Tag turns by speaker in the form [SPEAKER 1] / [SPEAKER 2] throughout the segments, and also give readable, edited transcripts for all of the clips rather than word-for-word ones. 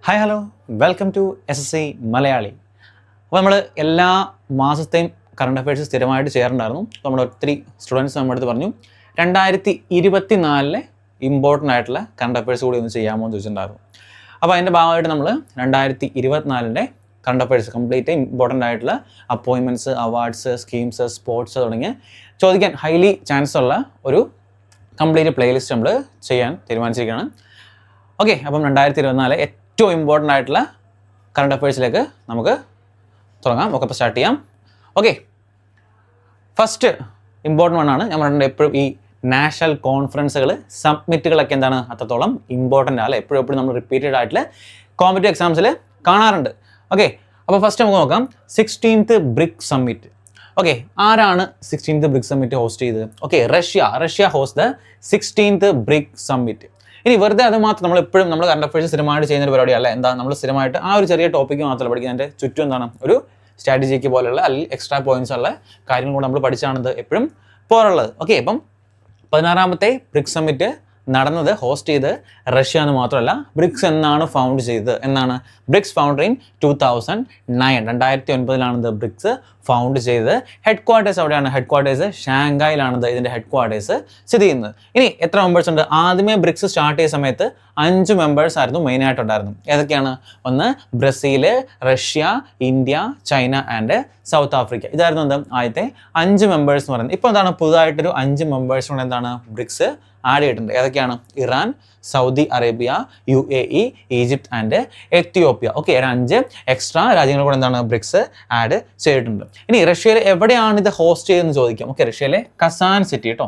[SPEAKER 1] Hi hello welcome to SSC Malayali. അപ്പോൾ നമ്മൾ എല്ലാ മാസത്തെയും കറണ്ട് അഫയേഴ്സ് സ്ഥിരമായിട്ട് ചെയ്യാറുണ്ടായിരുന്നു. അപ്പോൾ നമ്മുടെ ഒത്തിരി സ്റ്റുഡൻസ് നമ്മുടെ അടുത്ത് പറഞ്ഞു 2024 ഇമ്പോർട്ടൻ്റ് ആയിട്ടുള്ള കറണ്ട് അഫയേഴ്സ് കൂടി ഒന്ന് ചെയ്യാമോ എന്ന് ചോദിച്ചിട്ടുണ്ടായിരുന്നു. അപ്പോൾ അതിൻ്റെ ഭാഗമായിട്ട് നമ്മൾ 2024 കറണ്ട് അഫയേഴ്സ് കംപ്ലീറ്റ് ഇമ്പോർട്ടൻ്റ് ആയിട്ടുള്ള അപ്പോയിൻമെൻറ്റ്സ്, അവാർഡ്സ്, സ്കീംസ്, സ്പോർട്സ് തുടങ്ങിയ ചോദിക്കാൻ ഹൈലി ചാൻസ് ഉള്ള ഒരു കംപ്ലീറ്റ് പ്ലേലിസ്റ്റ് നമ്മൾ ചെയ്യാൻ തീരുമാനിച്ചിരിക്കുകയാണ്. ഓക്കെ, അപ്പം 2024 ഏറ്റവും ഇമ്പോർട്ടൻ്റ് ആയിട്ടുള്ള കറണ്ട് അഫയേഴ്സിലേക്ക് നമുക്ക് തുടങ്ങാം. ഒക്കെ ഇപ്പോൾ സ്റ്റാർട്ട് ചെയ്യാം. ഓക്കെ, ഫസ്റ്റ് ഇമ്പോർട്ടൻ്റ് വണ്ണാണ്. ഞാൻ പറഞ്ഞിട്ടുണ്ട് എപ്പോഴും ഈ നാഷണൽ കോൺഫറൻസുകൾ, സബ്മിറ്റുകളൊക്കെ എന്താണ് അത്രത്തോളം ഇമ്പോർട്ടൻ്റ് അല്ല, എപ്പോഴും നമ്മൾ റിപ്പീറ്റഡ് ആയിട്ടുള്ള കോമ്പറ്റീവ് എക്സാംസിൽ കാണാറുണ്ട്. ഓക്കെ, അപ്പോൾ ഫസ്റ്റ് നമുക്ക് നോക്കാം 16th ബ്രിക് സമ്മിറ്റ്. ഓക്കെ, ആരാണ് 16th ബ്രിക് സമ്മിറ്റ് ഹോസ്റ്റ് ചെയ്തത്? Okay, Russia host the 16th brick summit. ഇനി വെറുതെ അത് മാത്രം നമ്മൾ എപ്പോഴും നമ്മൾ കറണ്ട് അഫയേഴ്സ് സ്ഥിരമായിട്ട് ചെയ്യുന്ന ഒരു പരിപാടിയല്ല. എന്താ, നമ്മൾ സ്ഥിരമായിട്ട് ആ ഒരു ചെറിയ ടോപ്പിക്ക് മാത്രമല്ല പഠിക്കുന്നതിൻ്റെ ചുറ്റും എന്താണ് ഒരു സ്ട്രാറ്റജിക്ക് പോലെയുള്ള അല്ലെങ്കിൽ എക്സ്ട്രാ പോയിന്റ്സ് ഉള്ള കാര്യങ്ങൾ കൂടെ നമ്മൾ പഠിച്ചാണ് എപ്പോഴും പോലുള്ളത്. ഓക്കെ, അപ്പം 16th ബ്രിക്സ് സമ്മിറ്റ് നടന്നത്, ഹോസ്റ്റ് ചെയ്ത് റഷ്യ എന്ന് മാത്രമല്ല, ബ്രിക്സ് എന്നാണ് ഫൗണ്ട് ചെയ്തത്? എന്നാണ് BRICS founder in 2009 BRICS found ചെയ്തത്. ഹെഡ് ക്വാർട്ടേഴ്സ് എവിടെയാണ്? ഹെഡ് ക്വാർട്ടേഴ്സ് ഷാങ്കായിലാണത് ഇതിൻ്റെ ഹെഡ് ക്വാർട്ടേഴ്സ് സ്ഥിതി ചെയ്യുന്നത്. ഇനി എത്ര മെമ്പേഴ്സ് ഉണ്ട്? ആദ്യമേ ബ്രിക്സ് സ്റ്റാർട്ട് ചെയ്ത സമയത്ത് 5 മെമ്പേഴ്സ് ആയിരുന്നു മെയിനായിട്ടുണ്ടായിരുന്നു. ഏതൊക്കെയാണ്? ഒന്ന് Brazil, Russia, India, China and south Africa. ഇതായിരുന്നു എന്ത് ആദ്യത്തെ 5 മെമ്പേഴ്സ് എന്ന് പറയുന്നത്. ഇപ്പോൾ എന്താണ് പുതുതായിട്ടൊരു 5 മെമ്പേഴ്സ് കൊണ്ട് എന്താണ് ബ്രിക്സ് ആഡ് ചെയ്തിട്ടുണ്ട്. ഏതൊക്കെയാണ്? Iran, Saudi Arabia, UAE, Egypt and Ethiopia. Okay, 5 extra രാജ്യങ്ങൾ കൂടെ എന്താണ് ബ്രിക്സ് ആഡ് ചെയ്തിട്ടുണ്ട്. ഇനി റഷ്യയിൽ എവിടെയാണ് ഇത് ഹോസ്റ്റ് ചെയ്തതെന്ന് ചോദിക്കാം. ഓക്കെ, റഷ്യയിലെ കസാൻ സിറ്റി കേട്ടോ.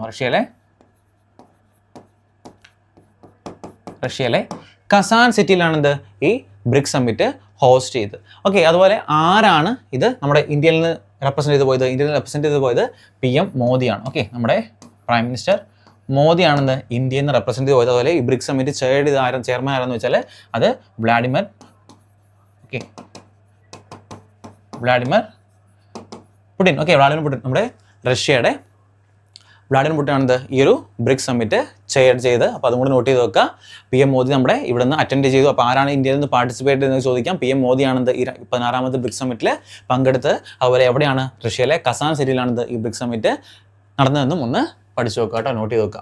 [SPEAKER 1] റഷ്യയിലെ കസാൻ സിറ്റിയിലാണിത് ഈ ബ്രിക്സ് സമ്മിറ്റ് ഹോസ്റ്റ് ചെയ്തത്. ഓക്കെ, അതുപോലെ ആരാണ് ഇത് നമ്മുടെ ഇന്ത്യയിൽ നിന്ന് റെപ്രസെൻറ്റ് ചെയ്ത് പോയത്? PM മോദിയാണ്. ഓക്കെ, നമ്മുടെ പ്രൈം മിനിസ്റ്റർ മോദിയാണെന്ന് ഇന്ത്യയിൽ നിന്ന് റെപ്രസെൻറ്റ് ചെയ്ത് പോയത്. അതുപോലെ ഈ ബ്രിക്സ് സമ്മിറ്റ് ചെയർമാൻ ആരെന്ന് വെച്ചാൽ അത് Vladimir Putin. Okay, Vladimir Putin, നമ്മുടെ റഷ്യയുടെ വ്ളാഡിമിർ പുടിൻ ആണെന്ന് ഈ ഒരു ബ്രിക്സ് സമ്മിറ്റ് ചെയർ ചെയ്ത്. അപ്പോൾ അതും കൂടി നോട്ട് ചെയ്ത് വെക്കുക. PM മോദി നമ്മുടെ ഇവിടെ നിന്ന് അറ്റൻഡ് ചെയ്തു. അപ്പോൾ ആരാണ് ഇന്ത്യയിൽ നിന്ന് പാർട്ടിസിപ്പേറ്റ് ചെയ്യുന്നത് ചോദിക്കാം. PM മോദിയാണെന്ന് ഈ 16th ബ്രിക്സ് സമ്മിറ്റിൽ പങ്കെടുത്ത്. അതുപോലെ എവിടെയാണ്? റഷ്യയിലെ കസാൻ സിറ്റിയിലാണെന്ന് ഈ ബ്രിക്സ് സമ്മിറ്റ് നടന്നതെന്നും ഒന്ന് പഠിച്ചു വെക്കുക കേട്ടോ, നോട്ട് ചെയ്ത് വെക്കുക.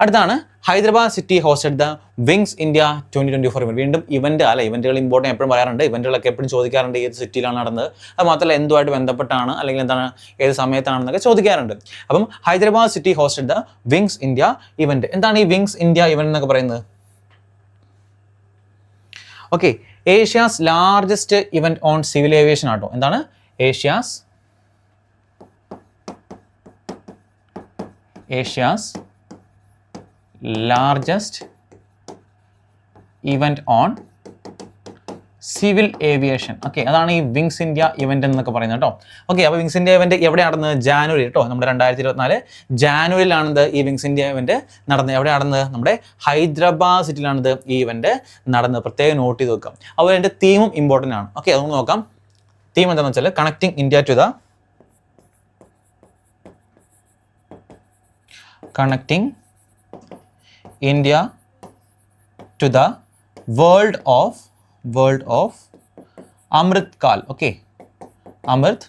[SPEAKER 1] അടുത്താണ് Hyderabad city hosted the wings India 2024 event. വീണ്ടും ഇവന്റുകൾ ഇമ്പോർട്ടൻ്റ് എപ്പോഴും പറയാറുണ്ട്. ഇവന്റുകളൊക്കെ എപ്പോഴും ചോദിക്കാറുണ്ട് ഏത് സിറ്റിയിലാണ് നടന്നത്, അത് മാത്രമല്ല എന്തുമായിട്ട് ബന്ധപ്പെട്ടാണ് അല്ലെങ്കിൽ എന്താണ് ഏത് സമയത്താണെന്നൊക്കെ ചോദിക്കാറുണ്ട്. അപ്പം Hyderabad city hosted the wings India event. എന്താണ് ഈ വിങ്സ് ഇന്ത്യ ഇവന്റ് എന്നൊക്കെ പറയുന്നത്? Okay, Asia's largest event on civil aviation ആട്ടോ. എന്താണ് Asia's largest event on civil aviation. Okay, അതാണ് ഈ വിങ്സ് ഇന്ത്യ ഇവന്റ് എന്നൊക്കെ പറയുന്നത് കേട്ടോ. ഓക്കെ, അപ്പോൾ വിങ്സ് ഇന്ത്യ ഇവന്റ് എവിടെ നടന്നത്? ജാനുവരി കേട്ടോ. നമ്മുടെ 2024 ജാനുവരിയിലാണിത് ഈ വിങ്സ് ഇന്ത്യ ഇവന്റ് നടന്നത്. എവിടെ നടന്നത്? നമ്മുടെ ഹൈദരാബാദ് സിറ്റിയിലാണിത് ഈ ഇവന്റ് നടന്നത്. പ്രത്യേകം നോട്ട് ചെയ്ത് വെക്കാം. അതുപോലെ എൻ്റെ തീമും ഇമ്പോർട്ടൻ്റ് ആണ്. ഓക്കെ, അതൊന്ന് നോക്കാം. തീം എന്താണെന്ന് വെച്ചാൽ connecting India to the world of Amrit Kaal. Okay, അമൃത്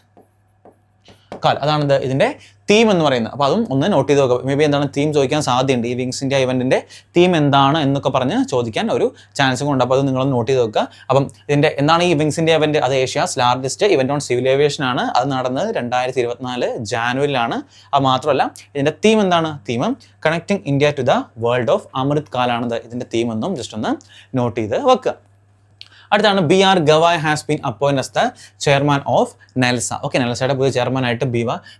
[SPEAKER 1] കാൽ, അതാണ് ഇതിൻ്റെ തീം എന്ന് പറയുന്നത്. അപ്പോൾ അതും ഒന്ന് നോട്ട് ചെയ്ത് നോക്കുക. മേ ബി എന്താണ് തീം ചോദിക്കാൻ സാധ്യതയുണ്ട്. ഈ വിങ്സ് ഇന്ത്യ ഇവന്റിൻ്റെ തീം എന്താണ് എന്നൊക്കെ പറഞ്ഞ് ചോദിക്കാൻ ഒരു ചാൻസും കൊണ്ട്. അപ്പോൾ അത് നിങ്ങളൊന്ന് നോട്ട് ചെയ്ത് വെക്കുക. അപ്പം ഇതിൻ്റെ എന്താണ് ഈ വിങ്സ് ഇന്ത്യ ഇവന്റ്? അത് Asia's largest event on civil aviation ആണ്. അത് നടന്നത് 2024 ജാനുവരിയിലാണ്. അത് മാത്രമല്ല ഇതിൻ്റെ തീം എന്താണ്? Theme connecting India to the world of Amrit കാലാണത് ഇതിൻ്റെ തീം എന്നും ജസ്റ്റ് ഒന്ന് നോട്ട് ചെയ്ത് വെക്കുക. അടുത്താണ് BR Gavai has been appoint as the chairman of NALSA. Okay, നെൽസയുടെ പുതിയ ചെയർമാനായിട്ട്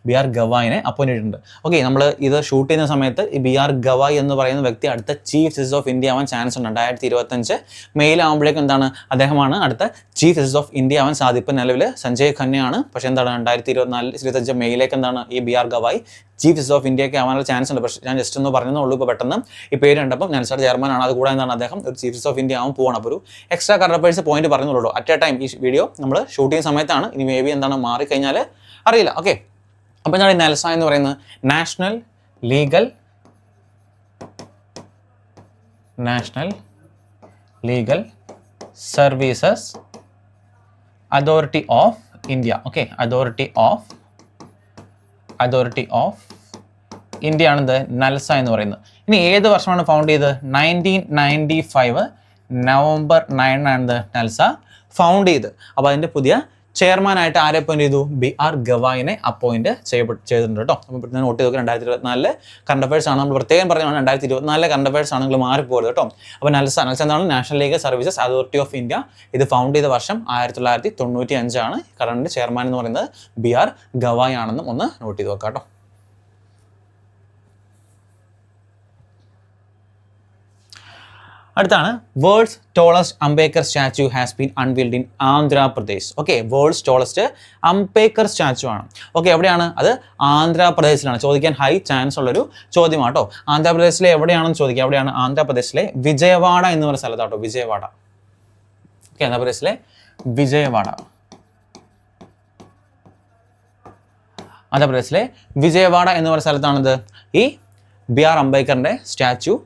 [SPEAKER 1] BR ഗവായിനെ അപ്പോയിൻറ്റ് ചെയ്തിട്ടുണ്ട്. ഓക്കെ, നമ്മൾ ഇത് ഷൂട്ട് ചെയ്യുന്ന സമയത്ത് ഈ BR ഗവായ് എന്ന് പറയുന്ന വ്യക്തി അടുത്ത ചീഫ് ജസ്റ്റിസ് ഓഫ് ഇന്ത്യ ആവാൻ ചാൻസ് ഉണ്ട്. 2025 മെയിലാകുമ്പോഴേക്കും എന്താണ് അദ്ദേഹമാണ് അടുത്ത ചീഫ് ജസ്റ്റിസ് ഓഫ് ഇന്ത്യ ആവാൻ സാധ്യത. ഇപ്പം നിലവിൽ സഞ്ജയ് ഖന്നയാണ്. പക്ഷേ എന്താണ് 2024-25 മെയിലേക്ക് എന്താണ് ഈ BR Gavai chief justice of ഇന്ത്യയൊക്കെ ആവാനുള്ള ചാൻസ് ഉണ്ട്. പക്ഷേ ഞാൻ ജസ്റ്റ് ഒന്ന് പറഞ്ഞതേ ഇപ്പോൾ പെട്ടെന്ന് ഈ പേര് കണ്ടപ്പോൾ നെൽസയുടെ ചെയർമാനാണ്. അതുകൂടാതെ എന്താണ് അദ്ദേഹം ഒരു ചീഫ് ജസ്റ്റിസ് ഓഫ് ഇന്ത്യ ആവാൻ പോകണം. അപ്പോൾ ഒരു എക്സ്ട്രാ കറണ്ട് അഫയേഴ്സ് പോയിന്റ് പറഞ്ഞുള്ളൂ. അറ്റ് എ ടൈം ഈ വീഡിയോ നമ്മൾ ഷൂട്ട് ചെയ്യുന്ന സമയത്താണ്. ഇനി മേ ബി എന്താണ് മാറിക്കഴിഞ്ഞാൽ അറിയില്ല. ഓക്കെ, അപ്പോൾ എന്താണ് ഈ നെൽസ എന്ന് പറയുന്നത്? National legal services authority of India. Okay, authority of India ആണിത് നൽസ എന്ന് പറയുന്നത്. ഇനി ഏത് വർഷമാണ് ഫൗണ്ട് ചെയ്തത്? 1995 November 9 ആണ് നൽസ ഫൗണ്ട് ചെയ്ത്. അപ്പോൾ അതിൻ്റെ പുതിയ ചെയർമാനായിട്ട് ആരെ അപ്പോയിന്റ് ചെയ്തു? BR ഗവായിനെ അപ്പോയിന്റ് ചെയ്തിട്ടുണ്ട് കേട്ടോ. അപ്പോൾ നോട്ട് ചെയ്ത് 2024 കറണ്ട് അഫയേഴ്സ് ആണ്. നമ്മൾ പ്രത്യേകം പറഞ്ഞാണ് 2024 കറണ്ട് അഫയേഴ്സ് ആണെങ്കിൽ മാറിപ്പോയത് കേട്ടോ. അപ്പോൾ നൽസ എന്താണ്? National legal services authority of India. ഇത് ഫൗണ്ട് ചെയ്ത വർഷം 1995 ആണ്. കറണ്ട് ചെയർമാൻ എന്ന് പറയുന്നത് BR ഗവായി ആണെന്നും ഒന്ന് നോട്ട് ചെയ്ത് വെക്കാം കേട്ടോ. അടുത്താണ് world's tallest Ambedkar statue has been unveiled in Andhra Pradesh. Okay, world's tallest Ambedkar statue ആണ്. ഓക്കെ, എവിടെയാണ്? അത് ആന്ധ്രാപ്രദേശിലാണ്. ചോദിക്കാൻ ഹൈ ചാൻസ് ഉള്ളൊരു ചോദ്യമാണ് കേട്ടോ. ആന്ധ്രാപ്രദേശിലെ എവിടെയാണെന്ന് ചോദിക്കുക. എവിടെയാണ്? ആന്ധ്രാപ്രദേശിലെ വിജയവാഡ എന്ന് പറയുന്ന സ്ഥലത്താട്ടോ. വിജയവാഡ. ഓക്കെ, ആന്ധ്രാപ്രദേശിലെ വിജയവാഡ. ആന്ധ്രാപ്രദേശിലെ വിജയവാഡ എന്ന് പറയുന്ന സ്ഥലത്താണിത് ഈ BR അംബേദ്കറിന്റെ സ്റ്റാച്യു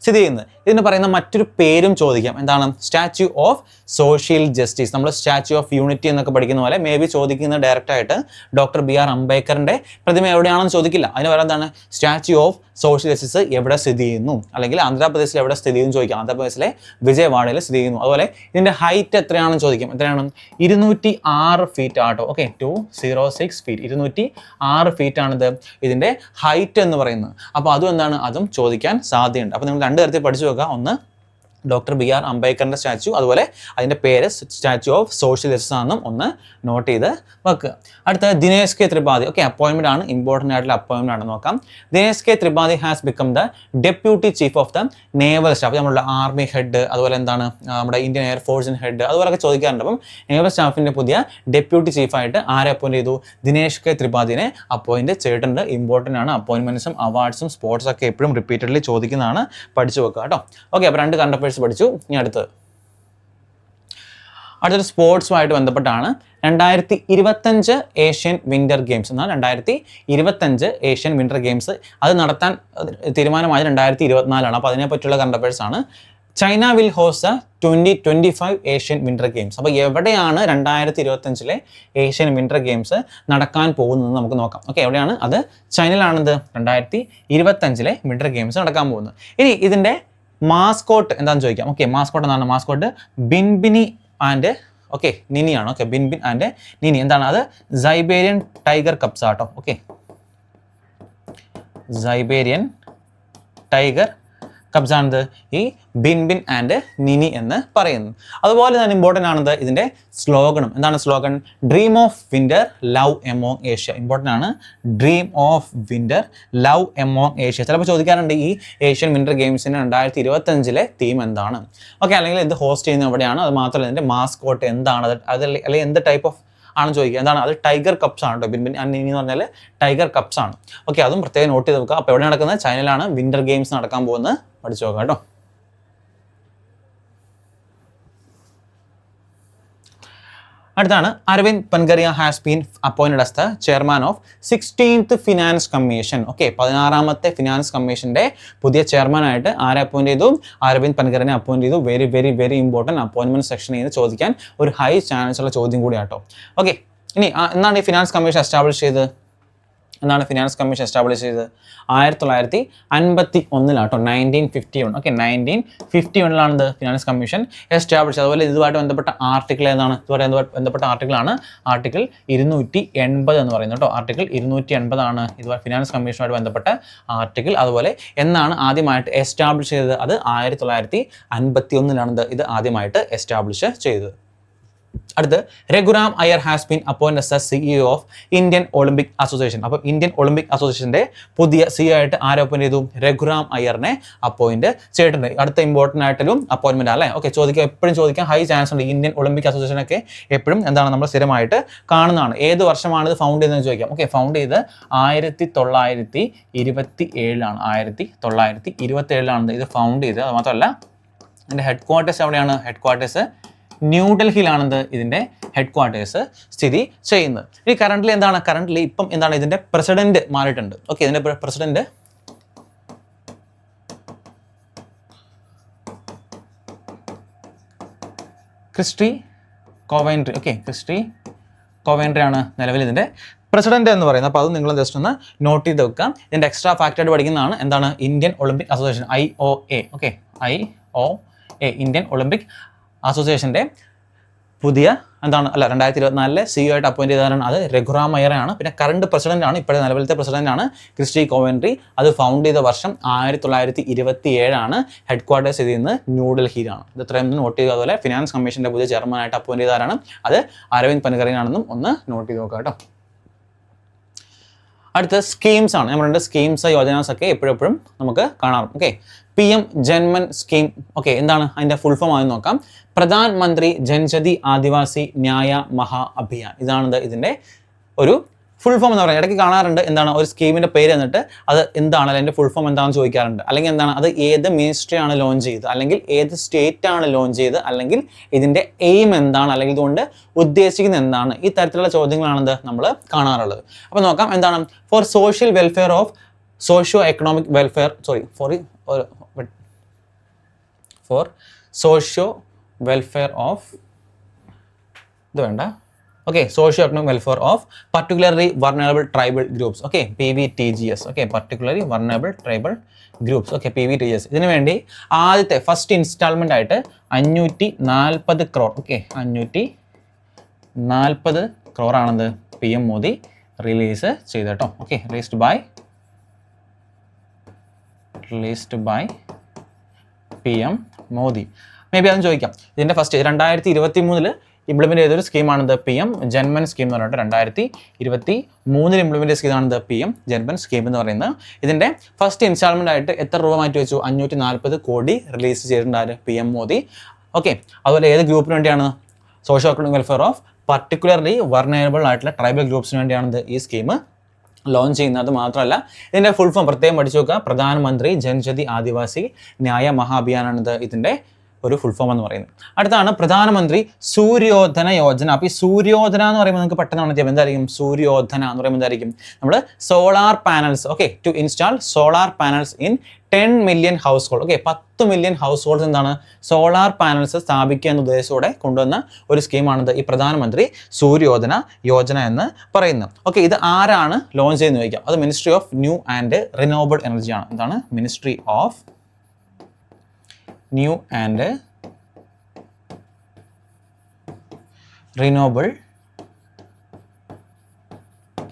[SPEAKER 1] സ്ഥിതി ചെയ്യുന്നത്. ഇതിന് പറയുന്ന മറ്റൊരു പേരും ചോദിക്കാം. എന്താണ്? Statue of social justice. നമ്മൾ സ്റ്റാച്യു ഓഫ് യൂണിറ്റി എന്നൊക്കെ പഠിക്കുന്ന പോലെ മേ ബി ചോദിക്കുന്നത് ഡയറക്റ്റ് ആയിട്ട് ഡോക്ടർ BR അംബേദ്കറിന്റെ പ്രതിമ എവിടെയാണെന്ന് ചോദിക്കില്ല. അതിന് പറയുന്നത് എന്താണ്? സ്റ്റാച്യു ഓഫ് സോഷ്യൽ ജസ്റ്റിസ് എവിടെ സ്ഥിതി ചെയ്യുന്നു, അല്ലെങ്കിൽ ആന്ധ്രാപ്രദേശിൽ എവിടെ സ്ഥിതി ചെയ്യുന്നു ചോദിക്കാം. ആന്ധ്രാപ്രദേശിലെ വിജയവാഡയിൽ സ്ഥിതി ചെയ്യുന്നു. അതുപോലെ ഇതിന്റെ ഹൈറ്റ് എത്രയാണെന്ന് ചോദിക്കാം. എത്രയാണ്? 206 ഫീറ്റ് ആട്ടോ. ഓക്കെ, 206 ഫീറ്റ്, 206 ഫീറ്റ് ആണിത് ഇതിന്റെ ഹൈറ്റ് എന്ന് പറയുന്നത്. അപ്പോൾ അതും എന്താണ്? അതും ചോദിക്കാൻ സാധ്യതയുണ്ട്. അപ്പോൾ നിങ്ങൾ രണ്ട് തരത്തിൽ പഠിച്ചു വെക്കുക. ഒന്ന് ഡോക്ടർ BR അംബേദ്കറിന്റെ സ്റ്റാച്യു, അതുപോലെ അതിൻ്റെ പേര് സ്റ്റാച്യു ഓഫ് സോഷ്യൽ ജസ്റ്റിസ് ആണെന്നും ഒന്ന് നോട്ട് ചെയ്ത് വെക്കുക. അടുത്ത ദിനേശ് കെ ത്രിപാഠി. ഓക്കെ, അപ്പോയിൻമെന്റ് ആണ്, ഇമ്പോർട്ടൻ്റ് ആയിട്ടുള്ള അപ്പോയിൻമെന്റ് ആണ്. നോക്കാം. Dinesh K Tripathi has become the deputy chief of the naval staff. നമ്മളുടെ ആർമി ഹെഡ്, അതുപോലെ എന്താണ് നമ്മുടെ ഇന്ത്യൻ എയർഫോഴ്സിന് ഹെഡ്, അതുപോലൊക്കെ ചോദിക്കാറുണ്ട്. അപ്പം നേവൽ സ്റ്റാഫിന്റെ പുതിയ ഡെപ്യൂട്ടി ചീഫായിട്ട് ആരെ അപ്പോയിന്റ് ചെയ്തു? ദിനേശ് കെ ത്രിപാഠിനെ അപ്പോയിന്റ് ചെയ്തിട്ടുണ്ട്. ഇമ്പോർട്ടൻ്റ് ആണ്. അപ്പോയിൻമെന്റ്സും അവാർഡ്സും സ്പോർട്സ് ഒക്കെ എപ്പോഴും റിപ്പീറ്റഡ്ലി ചോദിക്കുന്നതാണ്. പഠിച്ചു വെക്കുക കേട്ടോ. ഓക്കെ, അപ്പോൾ രണ്ട് കറണ്ട് അഫയേഴ്സ് പഠിച്ചു. ഇനി അടുത്തതൊരു സ്പോർട്സുമായിട്ട് ബന്ധപ്പെട്ടാണ്. 2025 ഏഷ്യൻ വിന്റർ ഗെയിംസ് എന്നാണ്. 2025 ഏഷ്യൻ വിന്റർ ഗെയിംസ് അത് നടത്താൻ തീരുമാനമായത് 2024 അപ്പോൾ അതിനെപ്പറ്റിയുള്ള കറണ്ട് അഫയേഴ്സ് ആണ്. China will host 2025 Asian winter games. അപ്പോൾ എവിടെയാണ് 2025 ഏഷ്യൻ വിന്റർ ഗെയിംസ് നടക്കാൻ പോകുന്നത് നമുക്ക് നോക്കാം. ഓക്കെ, എവിടെയാണ്? അത് ചൈനയിലാണിത് 2025 വിന്റർ ഗെയിംസ് നടക്കാൻ പോകുന്നത്. ഇനി ഇതിൻ്റെ മാസ്കോട്ട് എന്താണെന്ന് ചോദിക്കാം. ഓക്കെ, മാസ്കോട്ട് എന്താണ്? മാസ്കോട്ട് ബിൻബിനി ആൻഡ് നിനിയാണ്. Okay, Binbin and Nini. എന്താണ് അത്? സൈബേരിയൻ ടൈഗർ കപ്സ് ആട്ടോ. ഓക്കെ, സൈബേരിയൻ ടൈഗർ കപ്സ് ആണിത് ഈ ബിൻബിൻ ആൻഡ് നിനി എന്ന് പറയുന്നത്. അതുപോലെ തന്നെ ഇമ്പോർട്ടൻ്റ് ആണത് ഇതിൻ്റെ സ്ലോഗനും. എന്താണ് slogan? Dream of winter love among Asia. Important ആണ്. Dream of winter love among Asia. ചിലപ്പോൾ ചോദിക്കാറുണ്ട് ഈ ഏഷ്യൻ വിന്റർ ഗെയിംസിന് 2025 തീം എന്താണ്? ഓക്കെ, അല്ലെങ്കിൽ എന്ത് ഹോസ്റ്റ് ചെയ്യുന്നത് എവിടെയാണ്? അത് മാത്രമല്ല ഇതിൻ്റെ മാസ്കോട്ട് എന്താണ്? അത് അല്ലെങ്കിൽ എന്ത് ടൈപ്പ് ഓഫ് ആണ് ചോദിക്കുക. എന്താണ് അത്? ടൈഗർ കപ്സ് ആണ് കേട്ടോ. ബിൻബിൻ ആൻഡ് നിനി എന്ന് പറഞ്ഞാൽ ടൈഗർ കപ്സ് ആണ്. ഓക്കെ, അതും പ്രത്യേകം നോട്ട് ചെയ്ത് വെക്കുക. അപ്പോൾ എവിടെ നടക്കുന്നത്? ചൈനയിലാണ് വിന്റർ ഗെയിംസ് നടക്കാൻ പോകുന്നത്. പഠിച്ചു നോക്കാം കേട്ടോ. അടുത്താണ് Arvind Panagariya has been appointed as the chairman of 16th finance commission. Okay, 16ാമത്തെ ഫിനാൻസ് കമ്മീഷന്റെ പുതിയ ചെയർമാനായിട്ട് ആരെ അപ്പോയിന്റ് ചെയ്തു? അരവിന്ദ് പൻഗരിനെ അപ്പോയിന്റ് ചെയ്തു. Very very very important appointment സെക്ഷനിൽ നിന്ന് ചോദിക്കാൻ ഒരു ഹൈ ചാൻസ് ഉള്ള ചോദ്യം കൂടിയാട്ടോ. ഓക്കെ, ഇനി എന്താണ് ഈ ഫിനാൻസ് കമ്മീഷൻ എസ്റ്റാബ്ലിഷ് ചെയ്തത്? എന്താണ് ഫിനാൻസ് കമ്മീഷൻ എസ്റ്റാബ്ലിഷ് ചെയ്തത്? 1951 1951. ഓക്കെ, 1951 ഇത് ഫിനാൻസ് കമ്മീഷൻ എസ്റ്റാബ്ലിഷ്. അതുപോലെ ഇതുമായിട്ട് ബന്ധപ്പെട്ട ആർട്ടിക്കിൾ ഏതാണ്? ഇതുമായിട്ട് ബന്ധപ്പെട്ട ആർട്ടിക്കിളാണ് ആർട്ടിക്കിൾ 280 എന്ന് പറയുന്നത് കേട്ടോ. ആർട്ടിക്കിൾ 280 ആണ് ഇതുപോലെ ഫിനാൻസ് കമ്മീഷനുമായിട്ട് ബന്ധപ്പെട്ട ആർട്ടിക്കിൾ. അതുപോലെ എന്നാണ് ആദ്യമായിട്ട് എസ്റ്റാബ്ലിഷ് ചെയ്തത്? അത് 1951 ഇത് ആദ്യമായിട്ട് എസ്റ്റാബ്ലിഷ് ചെയ്തത്. അടുത്ത് Raghuram Iyer has been appointed as CEO of Indian Olympic association. അപ്പോൾ ഇന്ത്യൻ ഒളിമ്പിക് അസോസിയേഷൻ്റെ പുതിയ CEO ആയിട്ട് ആരെ അപ്പോയിന്റ് ചെയ്തു? രഘുറാം അയ്യറിനെ അപ്പോയിന്റ് ചെയ്തിട്ടുണ്ട്. അടുത്ത ഇമ്പോർട്ടൻ്റ് ആയിട്ടൊരു അപ്പോയിന്റ്മെന്റ് അല്ലേ. ഓക്കെ, എപ്പോഴും ചോദിക്കാൻ ഹൈ ചാൻസ് ഉണ്ട്. ഇന്ത്യൻ ഒളിമ്പിക് അസോസിയേഷനൊക്കെ എപ്പോഴും എന്താണ് നമ്മൾ സ്ഥിരമായിട്ട് കാണുന്നതാണ്. ഏത് വർഷമാണ് ഇത് ഫൗണ്ട് ചെയ്തതെന്ന് ചോദിക്കാം. ഓക്കെ, ഫൗണ്ട് ചെയ്ത് 1927 1927 ഇത് ഫൗണ്ട് ചെയ്തത്. അത് മാത്രമല്ല ഇതിൻ്റെ ഹെഡ് ക്വാർട്ടേഴ്സ് എവിടെയാണ്? ഹെഡ് ക്വാർട്ടേഴ്സ് ന്യൂഡൽഹിയിലാണെന്ന് ഇതിൻ്റെ ഹെഡ് ക്വാർട്ടേഴ്സ് സ്ഥിതി ചെയ്യുന്നത്. ഇനി കറണ്ട്ലി എന്താണ്? കറണ്ട്ലി ഇപ്പം എന്താണ് ഇതിൻ്റെ പ്രസിഡന്റ് മാറിയിട്ടുണ്ട്. ഓക്കെ, ഇതിൻ്റെ president Kirsty Coventry. Okay, Kirsty Coventry ആണ് നിലവിൽ ഇതിൻ്റെ പ്രസിഡന്റ് എന്ന് പറയുന്നത്. അപ്പോൾ അത് നിങ്ങൾ ജസ്റ്റ് ഒന്ന് നോട്ട് ചെയ്ത് വെക്കാം. ഇതിൻ്റെ എക്സ്ട്രാ ഫാക്റ്റായിട്ട് പഠിക്കുന്നതാണ് എന്താണ് Indian Olympic association, IOA. Okay, IOA Indian Olympic അസോസിയേഷൻ്റെ പുതിയ 2024 CEO ആയിട്ട് അപ്പോയിൻറ്റ് ചെയ്തതാണ് അത് രഘുറാം അയ്യറാണ്. പിന്നെ കറണ്ട് പ്രസിഡന്റ് ആണ്, ഇപ്പോഴത്തെ നിലവിലത്തെ പ്രസിഡന്റ് ആണ് ക്രിസ്റ്റി കോവൻട്രി. അത് ഫൗണ്ട് ചെയ്ത വർഷം 1927 ഹെഡ് ക്വാർട്ടേഴ്സ് ചെയ്ത് ചെയ്യുന്നത് ന്യൂഡൽഹിയിലാണ്. ഇത് ഇത്രയും നോട്ട് ചെയ്തു. അതുപോലെ ഫിനാൻസ് കമ്മീഷൻ്റെ പുതിയ ചെയർമാനായിട്ട് അപ്പോയിൻറ്റ് ചെയ്തതാണ് അത് അരവിന്ദ് പൻകറിനാണെന്നും ഒന്ന് നോട്ട് ചെയ്ത് നോക്കാം കേട്ടോ. അടുത്ത സ്കീംസ് ആണ്. നമ്മളുടെ സ്കീംസ് യോജനാസ് ഒക്കെ എപ്പോഴും നമുക്ക് കാണാറുണ്ട്. Okay, PM JANMAN scheme. Okay, എന്താണ് അതിൻ്റെ ഫുൾ ഫോം ആണെന്ന് നോക്കാം. പ്രധാൻ മന്ത്രി ജൻജതി ആദിവാസി ന്യായ മഹാ അഭിയാൻ. ഇതാണ് ഇതിൻ്റെ ഒരു ഫുൾ ഫോം എന്ന് പറയുന്നത്. ഇടയ്ക്ക് കാണാറുണ്ട് എന്താണ് ഒരു സ്കീമിൻ്റെ പേര് എന്നിട്ട് അത് എന്താണ് അതിൻ്റെ ഫുൾ ഫോം എന്താണെന്ന് ചോദിക്കാറുണ്ട്. അല്ലെങ്കിൽ എന്താണ് അത് ഏത് മിനിസ്ട്രി ആണ് ലോഞ്ച് ചെയ്തത്, അല്ലെങ്കിൽ ഏത് സ്റ്റേറ്റ് ആണ് ലോഞ്ച് ചെയ്തത്, അല്ലെങ്കിൽ ഇതിൻ്റെ എയിം എന്താണ്, അല്ലെങ്കിൽ ഇതുകൊണ്ട് ഉദ്ദേശിക്കുന്നത് എന്താണ്. ഈ തരത്തിലുള്ള ചോദ്യങ്ങളാണ് നമ്മൾ കാണാറുള്ളത്. അപ്പോൾ നോക്കാം എന്താണ് for social welfare of socio economic welfare for socio welfare of ഇത് വേണ്ട. Okay, socio-economic welfare of particularly vulnerable tribal groups. Okay, PVTGS. Okay, particularly vulnerable tribal groups. Okay, PVTGS. ഇതിനു വേണ്ടി ആദ്യത്തെ ഫസ്റ്റ് ഇൻസ്റ്റാൾമെൻ്റ് ആയിട്ട് 540 crore. ഓക്കെ, 540 crore ആണത് PM Modi release ചെയ്ത് കേട്ടോ. Okay, released by PM Modi. May be അതും ചോദിക്കാം. ഇതിൻ്റെ ഫസ്റ്റ് 2023 ഇംപ്ലിമെൻറ്റ് ചെയ്തൊരു സ്കീമാണിത് PM ജൻമൻ സ്കീം എന്ന് പറഞ്ഞിട്ട്. 2023 ഇംപ്ലിമെൻറ്റ് സ്കീമാണിത് PM ജൻമൻ സ്കീം എന്ന് പറയുന്നത്. ഇതിൻ്റെ ഫസ്റ്റ് ഇൻസ്റ്റാൾമെൻ്റ് ആയിട്ട് എത്ര രൂപ മാറ്റി വെച്ചു? 540 കോടി റിലീസ് ചെയ്തിട്ടുണ്ടായിരുന്നു PM മോദി. ഓക്കെ, അതുപോലെ ഏത് ഗ്രൂപ്പിന് വേണ്ടിയാണ്? Socio economic welfare of particularly vulnerable ആയിട്ടുള്ള ട്രൈബൽ ഗ്രൂപ്പ്സിന് വേണ്ടിയാണിത് ഈ സ്കീം ലോഞ്ച് ചെയ്യുന്നത്. അത് മാത്രമല്ല ഇതിൻ്റെ ഫുൾ ഫോം പ്രത്യേകം പഠിച്ചു നോക്കുക. പ്രധാനമന്ത്രി ജൻജതി ആദിവാസി ന്യായ മഹാഭിയാനാണിത് ഇതിൻ്റെ ഒരു ഫുൾ ഫോം എന്ന് പറയുന്നത്. അടുത്താണ് പ്രധാനമന്ത്രി സൂര്യോധന യോജന. അപ്പോൾ ഈ സൂര്യോധന എന്ന് പറയുമ്പോൾ നിങ്ങൾക്ക് പെട്ടെന്ന് മനസ്സിലാവും എന്തായിരിക്കും സൂര്യോധന എന്ന് പറയുമ്പോൾ എന്തായിരിക്കും? നമ്മൾ solar panels. Okay, to install solar panels in 10 million household. Okay, 10 million households എന്താണ് സോളാർ പാനൽസ് സ്ഥാപിക്കുക എന്ന ഉദ്ദേശത്തോടെ കൊണ്ടുവന്ന ഒരു സ്കീമാണിത് ഈ പ്രധാനമന്ത്രി സൂര്യോധന യോജന എന്ന് പറയുന്നത്. ഓക്കെ, ഇത് ആരാണ് ലോഞ്ച് ചെയ്യുന്നത് ചോദിക്കാം. അത് ministry of new and renewable energy ആണ്. എന്താണ്? Ministry of new and renewable